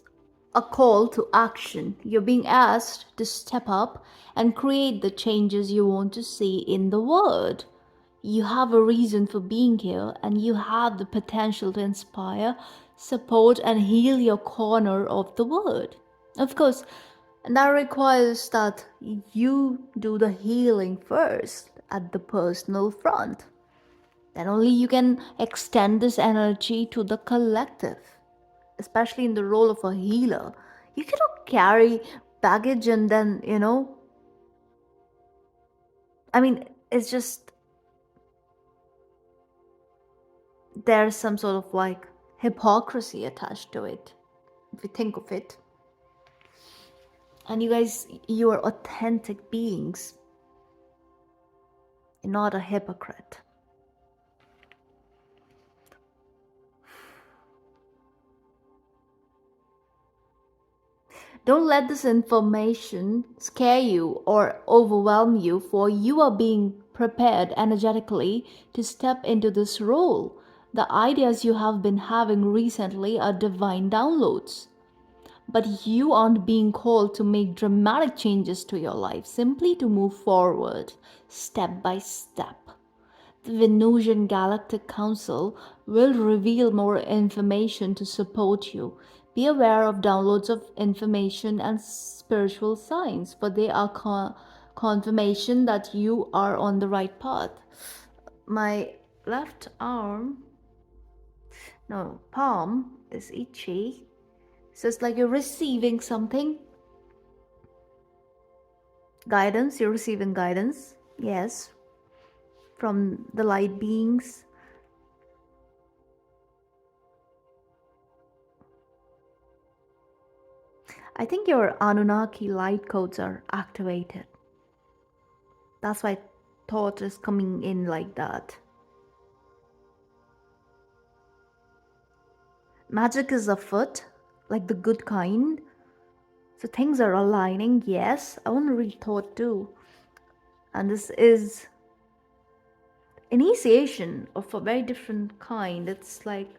a call to action. You're being asked to step up and create the changes you want to see in the world. You have a reason for being here, and you have the potential to inspire, support, and heal your corner of the world. Of course, and that requires that you do the healing first at the personal front. Then only you can extend this energy to the collective, especially in the role of a healer. You cannot carry baggage and then, it's just there's some sort of like hypocrisy attached to it, if you think of it. And you guys, you are authentic beings. You're not a hypocrite. Don't let this information scare you or overwhelm you, for you are being prepared energetically to step into this role. The ideas you have been having recently are divine downloads. But you aren't being called to make dramatic changes to your life, simply to move forward, step by step. The Venusian Galactic Council will reveal more information to support you. Be aware of downloads of information and spiritual signs, for they are confirmation that you are on the right path. My left palm is itchy. So it's like you're receiving something. Guidance, you're receiving guidance. Yes. From the light beings. I think your Anunnaki light codes are activated. That's why thought is coming in like that. Magic is afoot, like the good kind. So things are aligning. Yes, I want to read thought too. And this is initiation of a very different kind. It's like,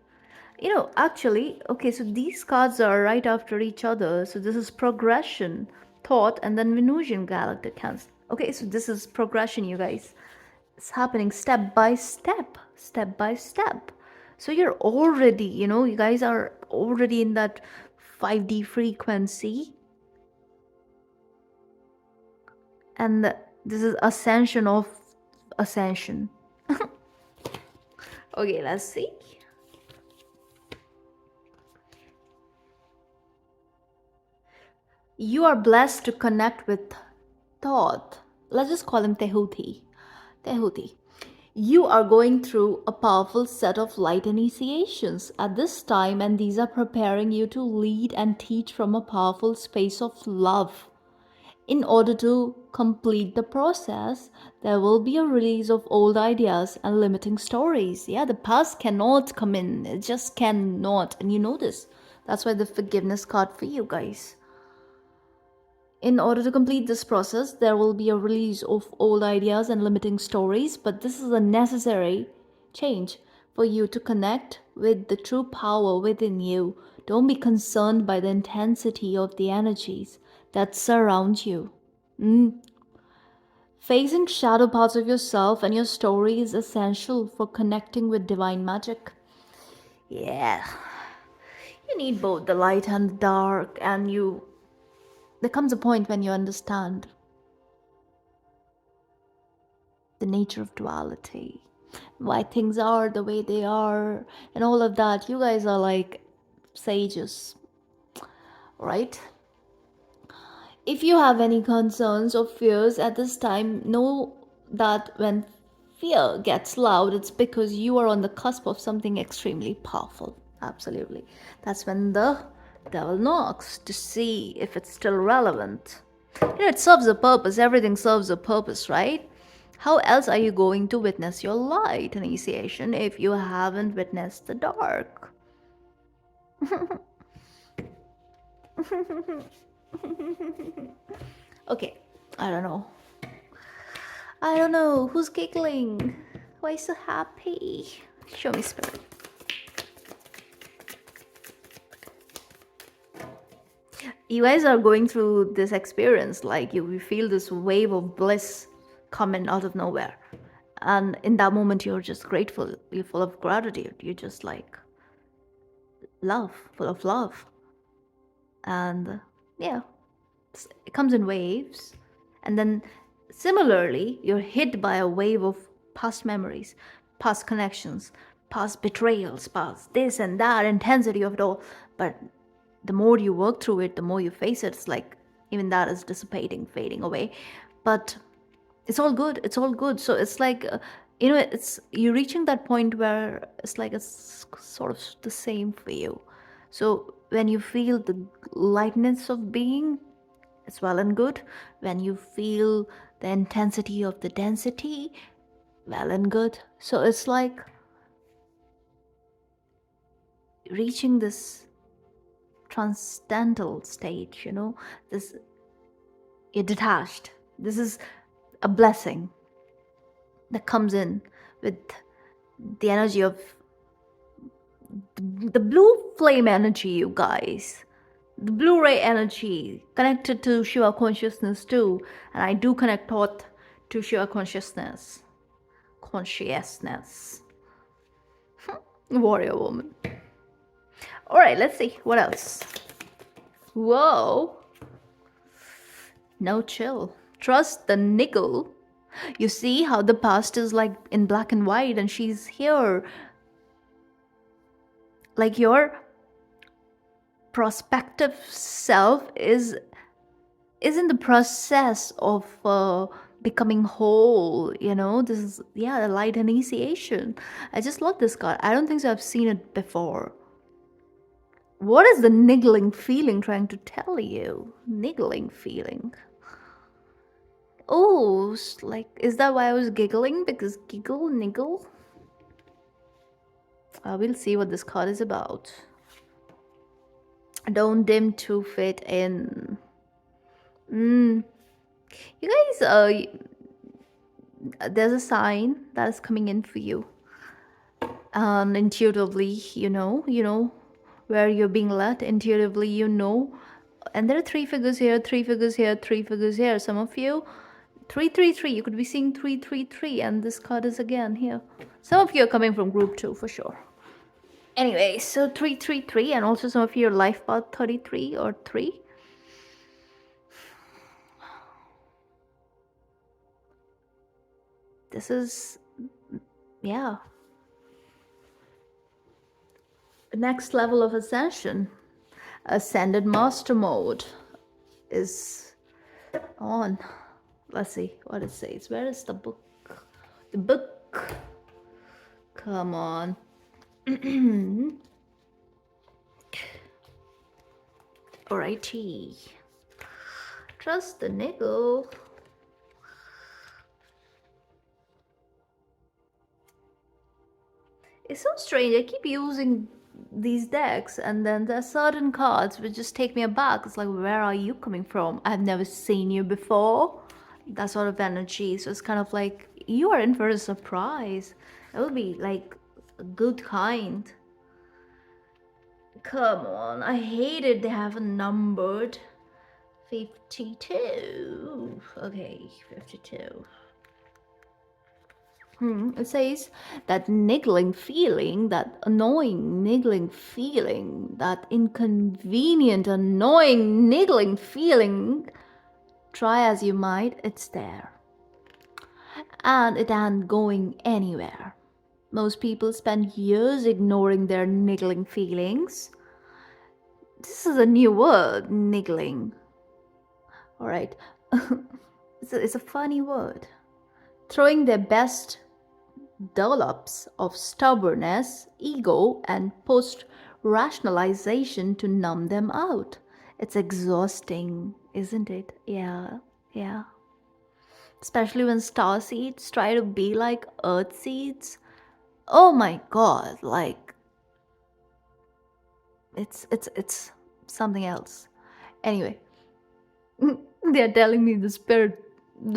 actually, okay, so these cards are right after each other. So this is progression, thought, and then Venusian Galactic Council. Okay, so this is progression, you guys. It's happening step by step, step by step. So you're already, you guys are already in that 5D frequency. And this is ascension of ascension. Okay, let's see. You are blessed to connect with thought. Let's just call him Tehuti. Tehuti. You are going through a powerful set of light initiations at this time, and these are preparing you to lead and teach from a powerful space of love. In order to complete the process, there will be a release of old ideas and limiting stories. Yeah, the past cannot come in. It just cannot. And you know this. That's why the forgiveness card for you guys. In order to complete this process, there will be a release of old ideas and limiting stories, but this is a necessary change for you to connect with the true power within you. Don't be concerned by the intensity of the energies that surround you. Facing shadow parts of yourself and your story is essential for connecting with divine magic. Yeah. You need both the light and the dark, and there comes a point when you understand the nature of duality. why things are the way they are, and all of that. You guys are like sages, right? If you have any concerns or fears at this time, know that when fear gets loud, it's because you are on the cusp of something extremely powerful. Absolutely. That's when the devil knocks to see if it's still relevant. It serves a purpose. Everything serves a purpose, right? How else are you going to witness your light initiation if you haven't witnessed the dark? Okay, I don't know. I don't know. Who's giggling? Why so happy? Show me, spirit. You guys are going through this experience, like you feel this wave of bliss coming out of nowhere. And in that moment, you're just grateful. You're full of gratitude. You're just like love, full of love. And yeah, it comes in waves. And then similarly, you're hit by a wave of past memories, past connections, past betrayals, past this and that, intensity of it all. But the more you work through it, the more you face it. It's like even that is dissipating, fading away. But it's all good. It's all good. So it's like, it's you're reaching that point where it's like it's sort of the same for you. So when you feel the lightness of being, it's well and good. When you feel the intensity of the density, well and good. So it's like reaching this transcendental stage, this, you're detached. This is a blessing that comes in with the energy of the blue flame energy, you guys. The Blu-ray energy connected to Shiva consciousness too. And I do connect thought to Shiva consciousness. Warrior woman. All right, let's see. What else? Whoa. No chill. Trust the niggle. You see how the past is like in black and white and she's here. Like your prospective self is in the process of becoming whole. This is the light initiation. I just love this card. I don't think so I've seen it before. What is the niggling feeling trying to tell you? Niggling feeling. Oh, like, is that why I was giggling? Because giggle, niggle? We'll see what this card is about. Don't dim to fit in. You guys, there's a sign that is coming in for you. And intuitively, you know where you're being led. Intuitively, and there are 3 figures here, 3 figures here, 3 figures here. Some of you, 333, you could be seeing 333, and this card is again here. Some of you are coming from group 2 for sure. Anyway, so 333, and also some of you are life path 33 or 3. This is, next level of ascension. Ascended master mode is on. Let's see what it says. Where is the book? The book. Come on. Alrighty. Trust the niggle. It's so strange. I keep using these decks and then there are certain cards which just take me aback. It's like, where are you coming from? I've never seen you before. That sort of energy. So it's kind of like you are in for a surprise. It will be like a good kind. Come on, I hate it. They haven't numbered. 52. Okay, 52. It says that niggling feeling, that annoying niggling feeling, that inconvenient, annoying niggling feeling, try as you might, it's there. And it ain't going anywhere. Most people spend years ignoring their niggling feelings. This is a new word, niggling. All right. It's a funny word. Throwing their best dollops of stubbornness, ego, and post rationalization to numb them out. It's exhausting, isn't it? Yeah, yeah. Especially when star seeds try to be like earth seeds. Oh my god, like it's something else. Anyway, they're telling me the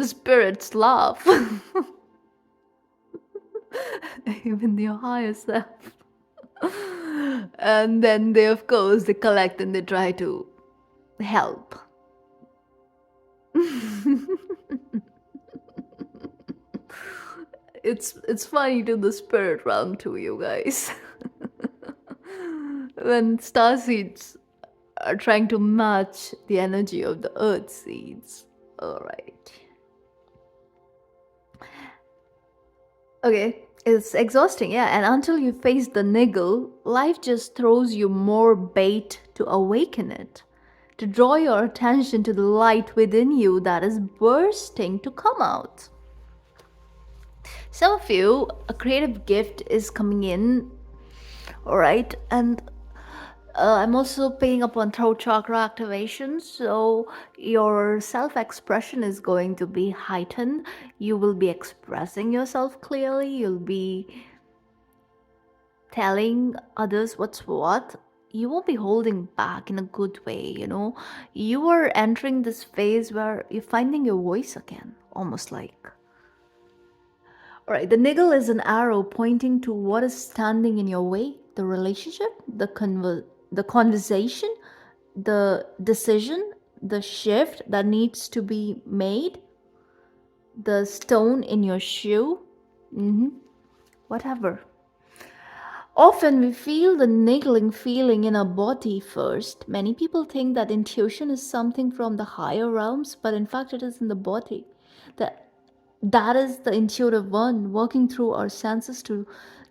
spirits laugh. Even your higher self. And then they, of course, they collect and they try to help. It's funny to the spirit realm too, you guys. When star seeds are trying to match the energy of the earth seeds. All right. Okay, it's exhausting, yeah. And until you face the niggle, life just throws you more bait to awaken it, to draw your attention to the light within you that is bursting to come out. Some of you, a creative gift is coming in, all right, and I'm also picking up on throat chakra activation, so your self expression is going to be heightened. You will be expressing yourself clearly, you'll be telling others what's what. You won't be holding back in a good way, you know. You are entering this phase where you're finding your voice again, almost like. All right, the niggle is an arrow pointing to what is standing in your way: the relationship, the conversation, the decision, the shift that needs to be made, the stone in your shoe, whatever. Often we feel the niggling feeling in our body first. Many people think that intuition is something from the higher realms, but in fact, it is in the body. That is the intuitive one working through our senses to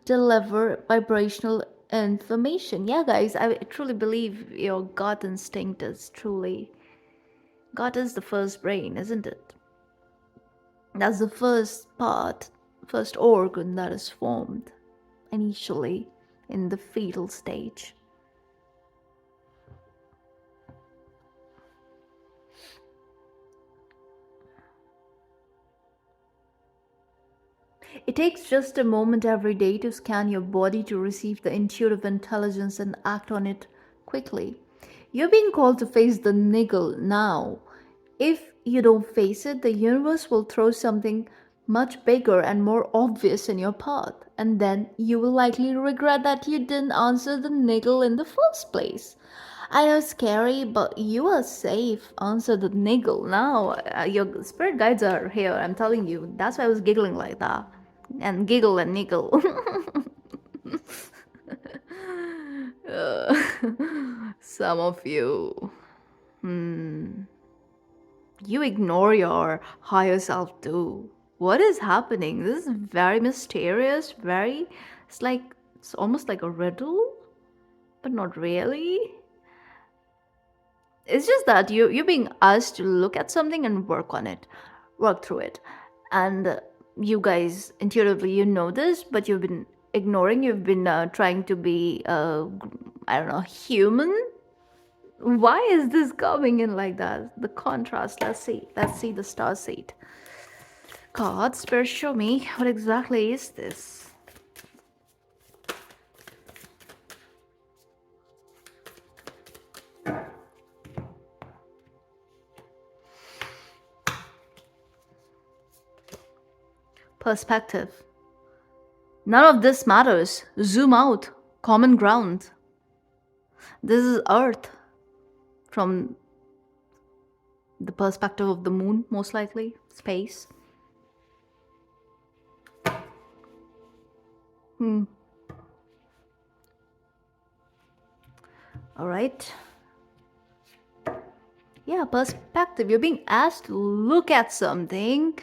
deliver vibrational information. Yeah, guys, I truly believe your gut instinct is truly. Gut is the first brain, isn't it? That's the first part, first organ that is formed initially in the fetal stage. It takes just a moment every day to scan your body to receive the intuitive intelligence and act on it quickly. You're being called to face the niggle now. If you don't face it, the universe will throw something much bigger and more obvious in your path, and then you will likely regret that you didn't answer the niggle in the first place. I know it's scary, but you are safe. Answer the niggle now. Your spirit guides are here, I'm telling you. That's why I was giggling like that. And giggle and niggle. Uh, some of you. You ignore your higher self too. What is happening? This is very mysterious, it's almost like a riddle, but not really. It's just that you're being asked to look at something and work through it. And you guys intuitively you know this, but you've been ignoring, you've been trying to be I don't know, human. Why is this coming in like that? The contrast. Let's see the star seed card. Spirit, show me what exactly is this. Perspective. None of this matters. Zoom out. Common ground. This is Earth from the perspective of the moon, most likely. Space. All right. Yeah, perspective. You're being asked to look at something,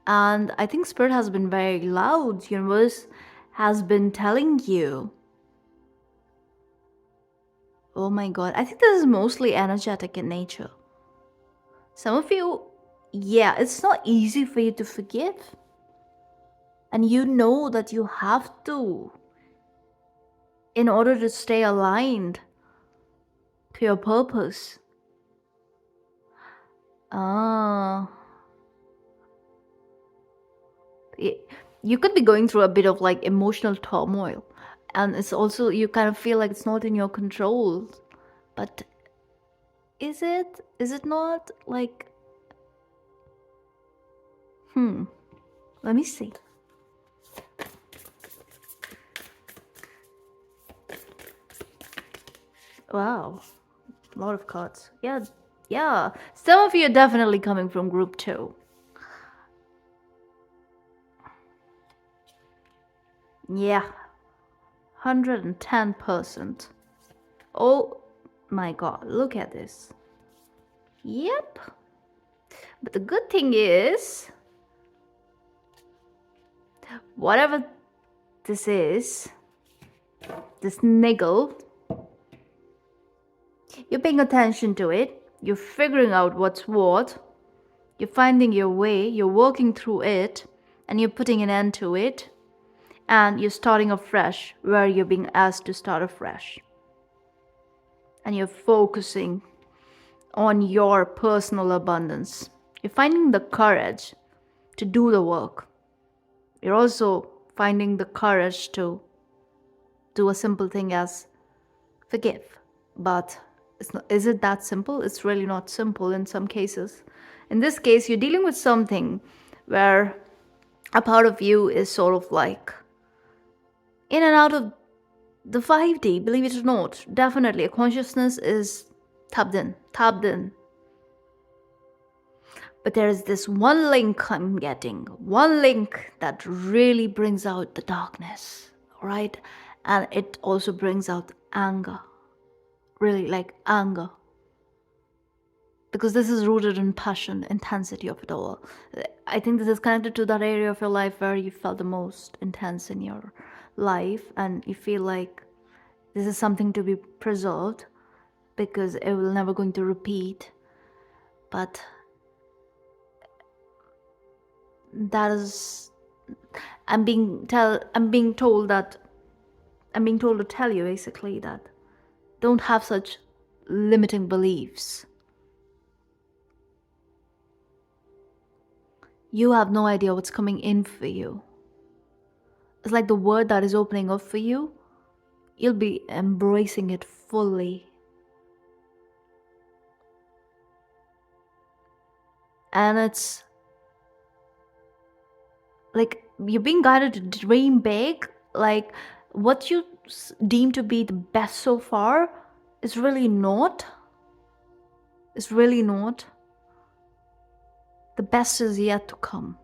and I think Spirit has been very loud. Universe has been telling you. Oh my god, I think this is mostly energetic in nature. Some of you, yeah, it's not easy for you to forgive. And you know that you have to in order to stay aligned to your purpose. Ah, y- you could be going through a bit of like emotional turmoil. And it's also, you kind of feel like it's not in your control. But is it? Is it not? Like, let me see. Wow, a lot of cards. Yeah, yeah. Some of you are definitely coming from group 2. Yeah, 110%. Oh my god, look at this. Yep. But the good thing is, whatever this is, this niggle, you're paying attention to it, you're figuring out what's what, you're finding your way, you're working through it, and you're putting an end to it, and you're starting afresh where you're being asked to start afresh. And you're focusing on your personal abundance. You're finding the courage to do the work. You're also finding the courage to do a simple thing as forgive. But is it that simple? It's really not simple in some cases. In this case, you're dealing with something where a part of you is sort of like in and out of the 5D, believe it or not. Definitely, a consciousness is tapped in, tapped in. But there is this one link I'm getting, one link that really brings out the darkness, right? And it also brings out anger, really like anger. Because this is rooted in passion, intensity of it all. I think this is connected to that area of your life where you felt the most intense in your life, and you feel like this is something to be preserved because it will never going to repeat. But that is, I'm being told to tell you basically that don't have such limiting beliefs. You have no idea what's coming in for you. It's like the word that is opening up for you, you'll be embracing it fully. And it's like you're being guided to dream big. Like what you deem to be the best so far is really not. It's really not. The best is yet to come.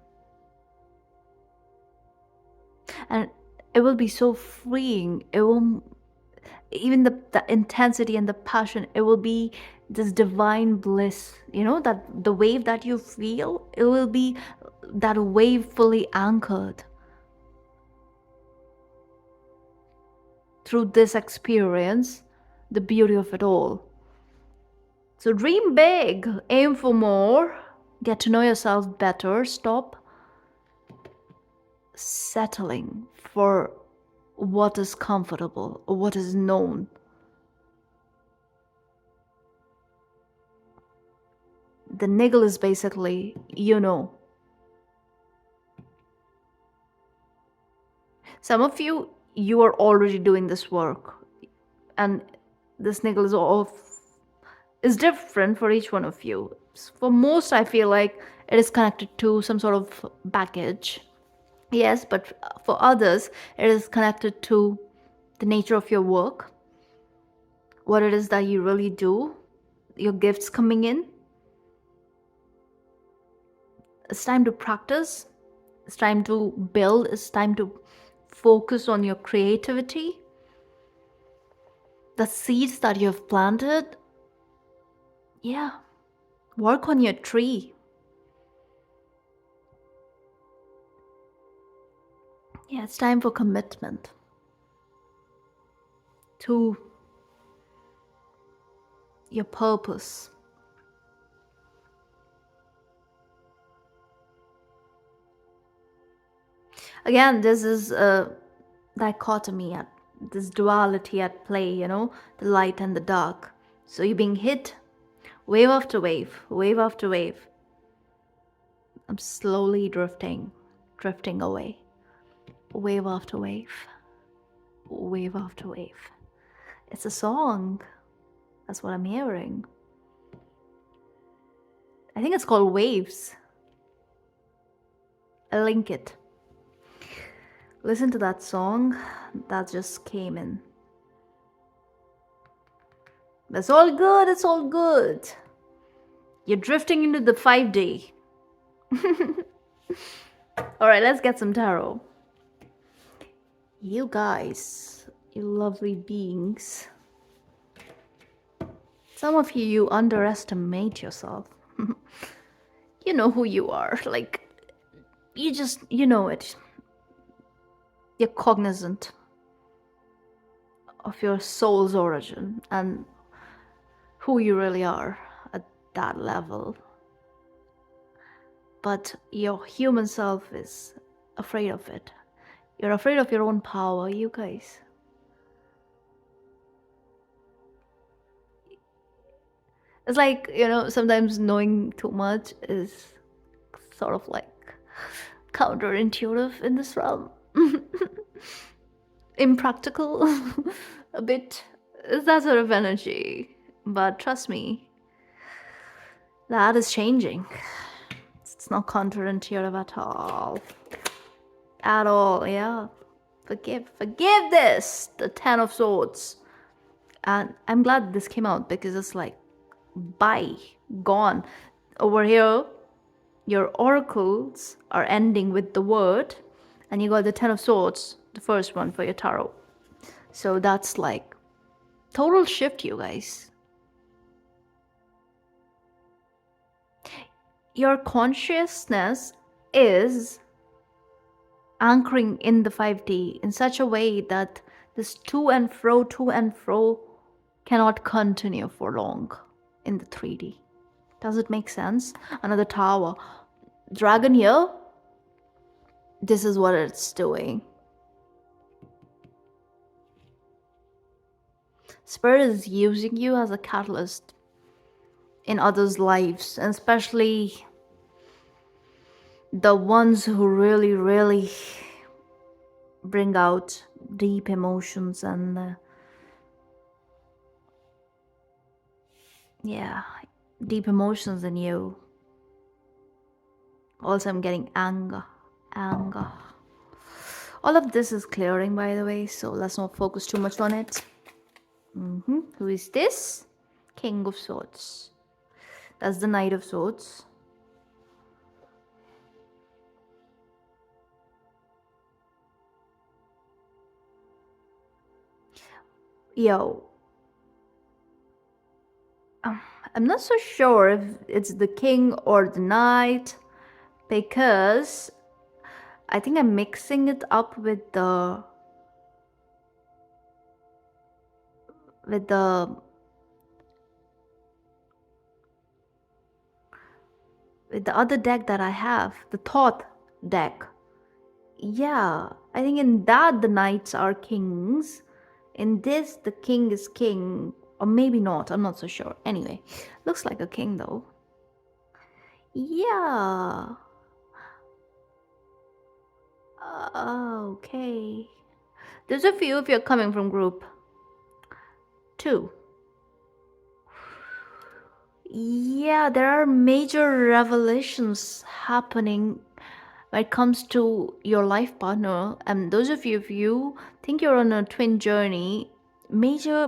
And it will be so freeing. It will, even the intensity and the passion, it will be this divine bliss, that the wave that you feel, it will be that wave fully anchored through this experience, the beauty of it all. So dream big, aim for more, get to know yourself better, stop settling for what is comfortable or what is known. The niggle is basically, some of you are already doing this work, and this niggle is different for each one of you. For most, I feel like it is connected to some sort of baggage. Yes, but for others, it is connected to the nature of your work, what it is that you really do, your gifts coming in. It's time to practice. It's time to build. It's time to focus on your creativity. The seeds that you have planted, yeah, work on your tree. Yeah, it's time for commitment to your purpose. Again, this is a dichotomy, at this duality at play, the light and the dark. So you're being hit wave after wave, wave after wave. I'm slowly drifting away, wave after wave, wave after wave. It's a song. That's what I'm hearing. I think it's called Waves. I'll link it. Listen to that song that just came in. It's all good, it's all good. You're drifting into the 5D. Alright, let's get some tarot. You guys, you lovely beings. Some of you underestimate yourself. You know who you are. Like, you know it. You're cognizant of your soul's origin and who you really are at that level. But your human self is afraid of it. You're afraid of your own power, you guys. It's like, sometimes knowing too much is sort of like counterintuitive in this realm. Impractical, a bit. It's that sort of energy. But trust me, that is changing. It's not counterintuitive at all. At all, yeah. Forgive this, the 10 of Swords. And I'm glad this came out because it's like, bye, gone. Over here, your oracles are ending with the word, and you got the 10 of Swords, the first one for your tarot. So that's like total shift, you guys. Your consciousness is anchoring in the 5D in such a way that this to and fro cannot continue for long in the 3D. Does it make sense? Another tower. Dragon here. This is what it's doing. Spirit is using you as a catalyst in others' lives, and especially the ones who really, really bring out deep emotions and deep emotions in you. Also, I'm getting anger. All of this is clearing, by the way, so let's not focus too much on it. Who is this? King of Swords. That's the Knight of Swords. Yo. I'm not so sure if it's the king or the knight, because I think I'm mixing it up with the other deck that I have, the Thoth deck. Yeah, I think in that the knights are kings. In this, the king is king. Or maybe not, I'm not so sure. Anyway, looks like a king though. Yeah. Okay. There's a few if you're coming from group 2. Yeah, there are major revelations happening when it comes to your life partner. And those of you, if you think you're on a twin journey, major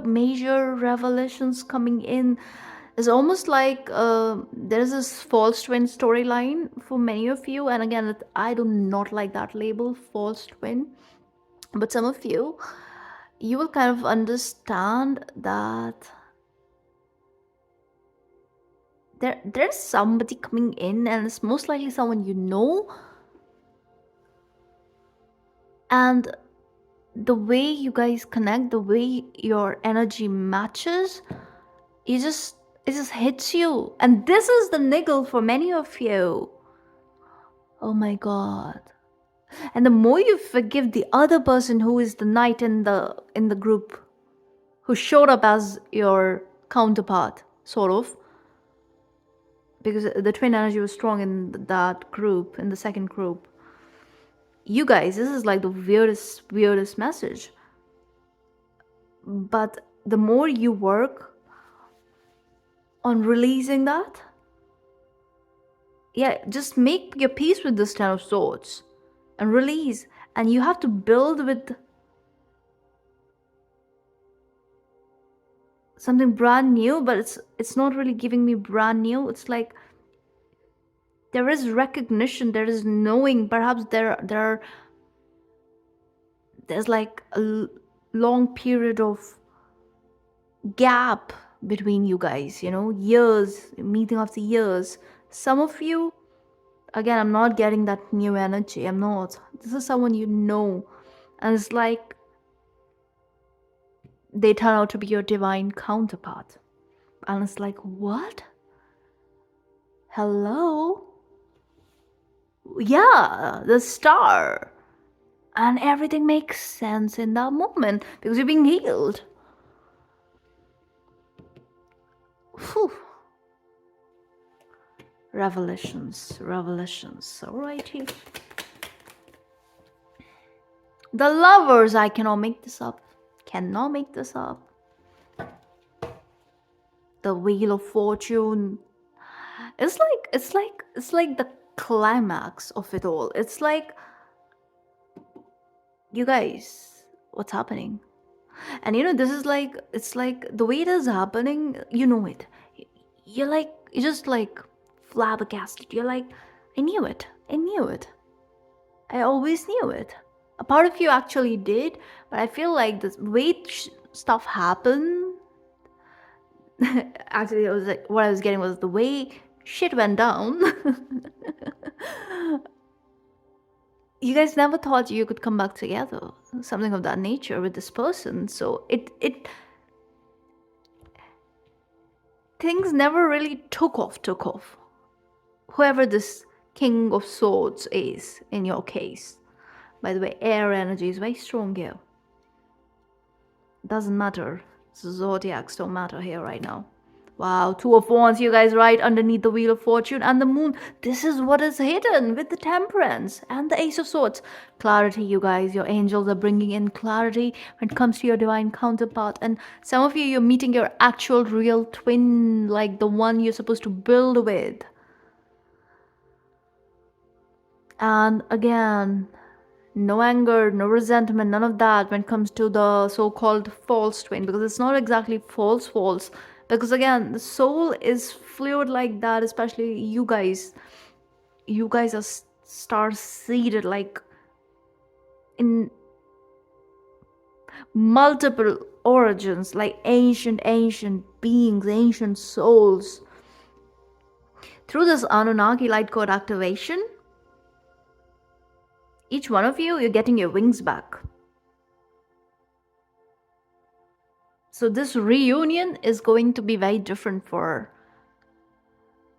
revelations coming in. It's almost like there's this false twin storyline for many of you. And again, I do not like that label, false twin. But some of you will kind of understand that there's somebody coming in, and it's most likely someone you know. And the way you guys connect, the way your energy matches, it just hits you. And this is the niggle for many of you. Oh my god. And the more you forgive the other person who is the knight in the group, who showed up as your counterpart, sort of, because the twin energy was strong in that group, in the second group. You guys, this is like the weirdest message. But the more you work on releasing that, yeah, just make your peace with this Ten of Swords and release. And you have to build with something brand new, but it's not really giving me brand new. It's like there is recognition, there is knowing. Perhaps there's like a long period of gap between you guys, years, meeting after years. Some of you, again, I'm not getting that new energy. I'm not. This is someone you know, and it's like they turn out to be your divine counterpart. And it's like, what? Hello? Yeah, the star. And everything makes sense in that moment because you're being healed. Whew. Revelations. Alrighty. The Lovers. I cannot make this up. The Wheel of Fortune. It's like the climax of it all. It's like, you guys, what's happening? And this is like, it's like the way it is happening, it. You're just like flabbergasted. You're like, I knew it. I always knew it. A part of you actually did, but I feel like the way stuff happened, actually, it was like, what I was getting was the way shit went down. You guys never thought you could come back together, something of that nature with this person. So it things never really took off. Whoever this King of Swords is in your case. By the way, air energy is very strong here. Doesn't matter. Zodiacs don't matter here right now. Wow, Two of Wands, you guys, right underneath the Wheel of Fortune and the Moon. This is what is hidden with the Temperance and the Ace of Swords. Clarity, you guys. Your angels are bringing in clarity when it comes to your divine counterpart. And some of you, you're meeting your actual real twin, like the one you're supposed to build with. And again, no anger, no resentment, none of that when it comes to the so-called false twin, because it's not exactly false, because again, the soul is fluid like that. Especially you guys are star-seeded, like in multiple origins, like ancient beings, ancient souls. Through this Anunnaki light code activation, each one of you, you're getting your wings back. So this reunion is going to be very different for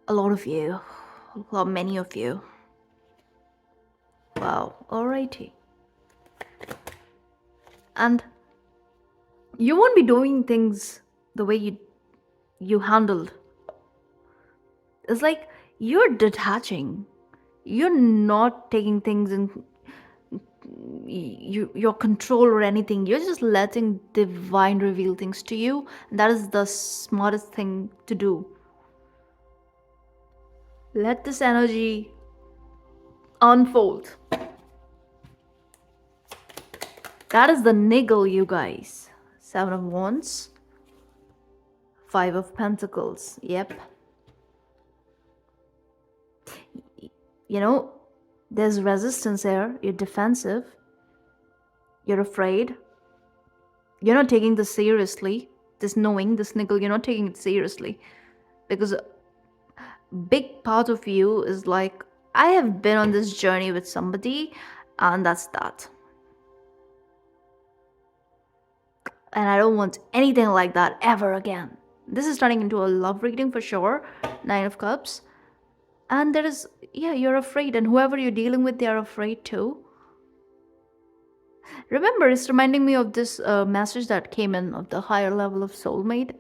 a lot of you, or many of you. Wow, alrighty. And you won't be doing things the way you handled. It's like you're detaching. You're not taking things in your control or anything. You're just letting divine reveal things to you, and that is the smartest thing to do. Let this energy unfold. That is the niggle, you guys. 7 of Wands, 5 of Pentacles. Yep. There's resistance there. You're defensive. You're afraid. You're not taking this seriously. This knowing, this niggle, you're not taking it seriously. Because a big part of you is like, I have been on this journey with somebody, and that's that. And I don't want anything like that ever again. This is turning into a love reading for sure. Nine of Cups. And there is, yeah, you're afraid, and whoever you're dealing with, they're afraid too. Remember, it's reminding me of this message that came in of the higher level of soulmate.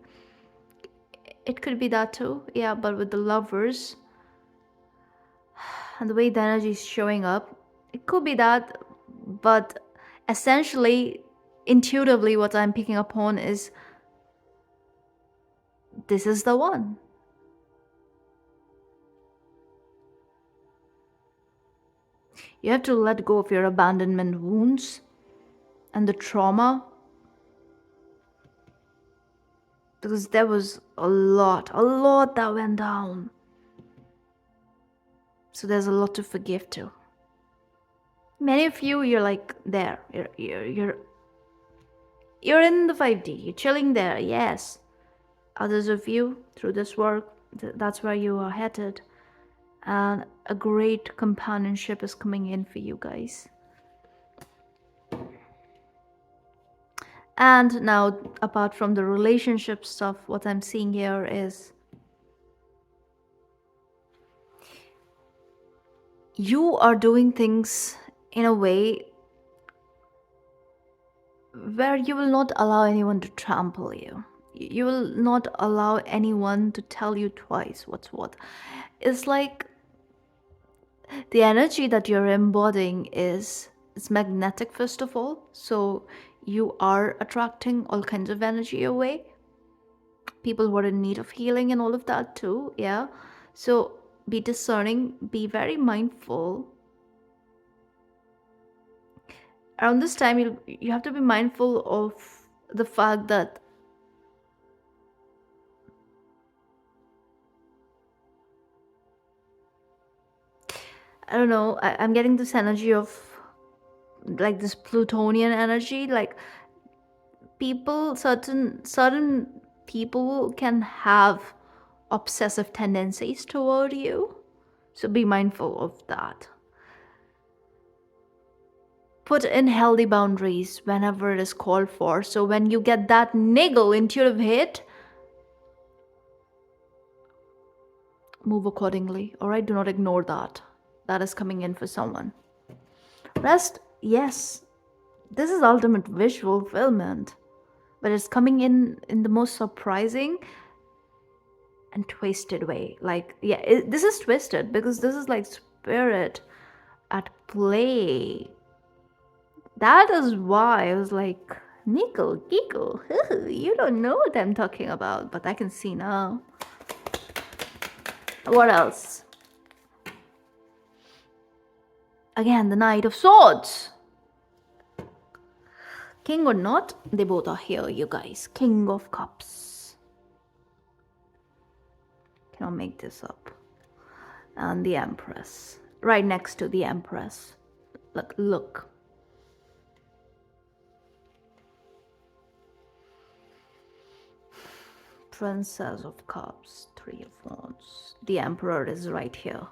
It could be that too, yeah, but with the lovers and the way the energy is showing up, it could be that, but essentially, intuitively, what I'm picking up on is this is the one. You have to let go of your abandonment wounds and the trauma, because there was a lot that went down. So there's a lot to forgive too. Many of you, you're like there. You're in the 5D. You're chilling there. Yes. Others of you, through this work, that's where you are headed, and a great companionship is coming in for you guys. And now, apart from the relationship stuff, what I'm seeing here is you are doing things in a way where you will not allow anyone to trample you. You will not allow anyone to tell you twice what's what. It's like the energy that you're embodying is it's magnetic, first of all. So you are attracting all kinds of energy your way. People who are in need of healing and all of that too. Yeah. So be discerning, be very mindful. Around this time, you have to be mindful of the fact that I don't know, I'm getting this energy of like this Plutonian energy, like people, certain people can have obsessive tendencies toward you. So be mindful of that. Put in healthy boundaries whenever it is called for. So when you get that niggle intuitive hit, move accordingly. All right, do not ignore that. That is coming in for someone. Rest, yes, this is ultimate visual fulfillment, but it's coming in the most surprising and twisted way. Like, yeah, this is twisted because this is like spirit at play. That is why I was like, Nickel, giggle, you don't know what I'm talking about, but I can see now. What else? Again, the Knight of Swords. King or not, they both are here, you guys. King of Cups. Cannot make this up. And the Empress. Right next to the Empress. Look. Princess of Cups, Three of Wands. The Emperor is right here.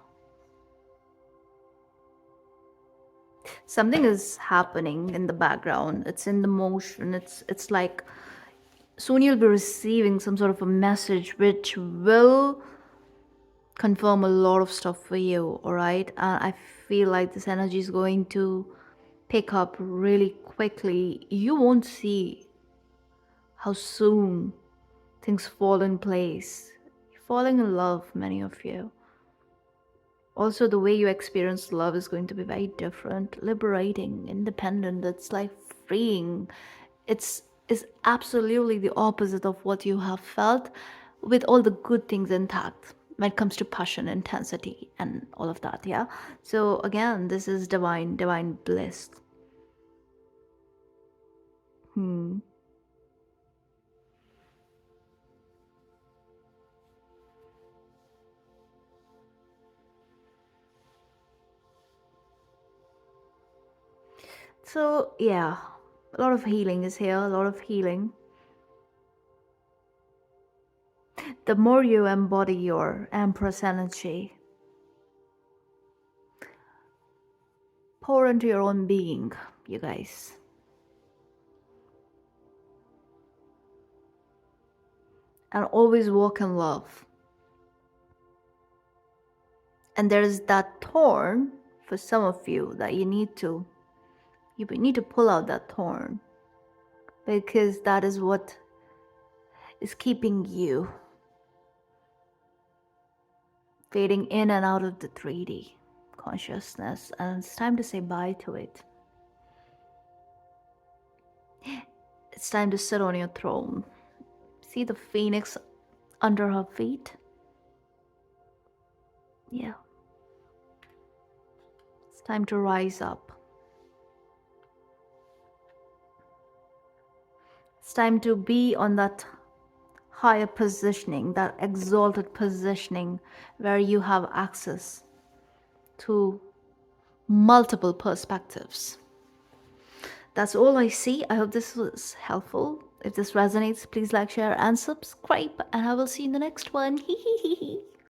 Something is happening in the background. It's in the motion. It's like soon you'll be receiving some sort of a message which will confirm a lot of stuff for you, all right? And I feel like this energy is going to pick up really quickly. You won't see how soon things fall in place. You're falling in love, many of you. Also, the way you experience love is going to be very different, liberating, independent. It's like freeing. It's is absolutely the opposite of what you have felt, with all the good things intact when it comes to passion, intensity, and all of that. Yeah. So again, this is divine bliss. So yeah, a lot of healing is here. A lot of healing. The more you embody your Empress energy, pour into your own being, you guys. and always walk in love. And there's that thorn for some of you that you need to pull out that thorn, because that is what is keeping you fading in and out of the 3D consciousness, and it's time to say bye to it. It's time to sit on your throne. See the phoenix under her feet? Yeah. It's time to rise up. It's time to be on that higher positioning, that exalted positioning where you have access to multiple perspectives. That's all I see. I hope this was helpful. If this resonates, please like, share, and subscribe. And I will see you in the next one.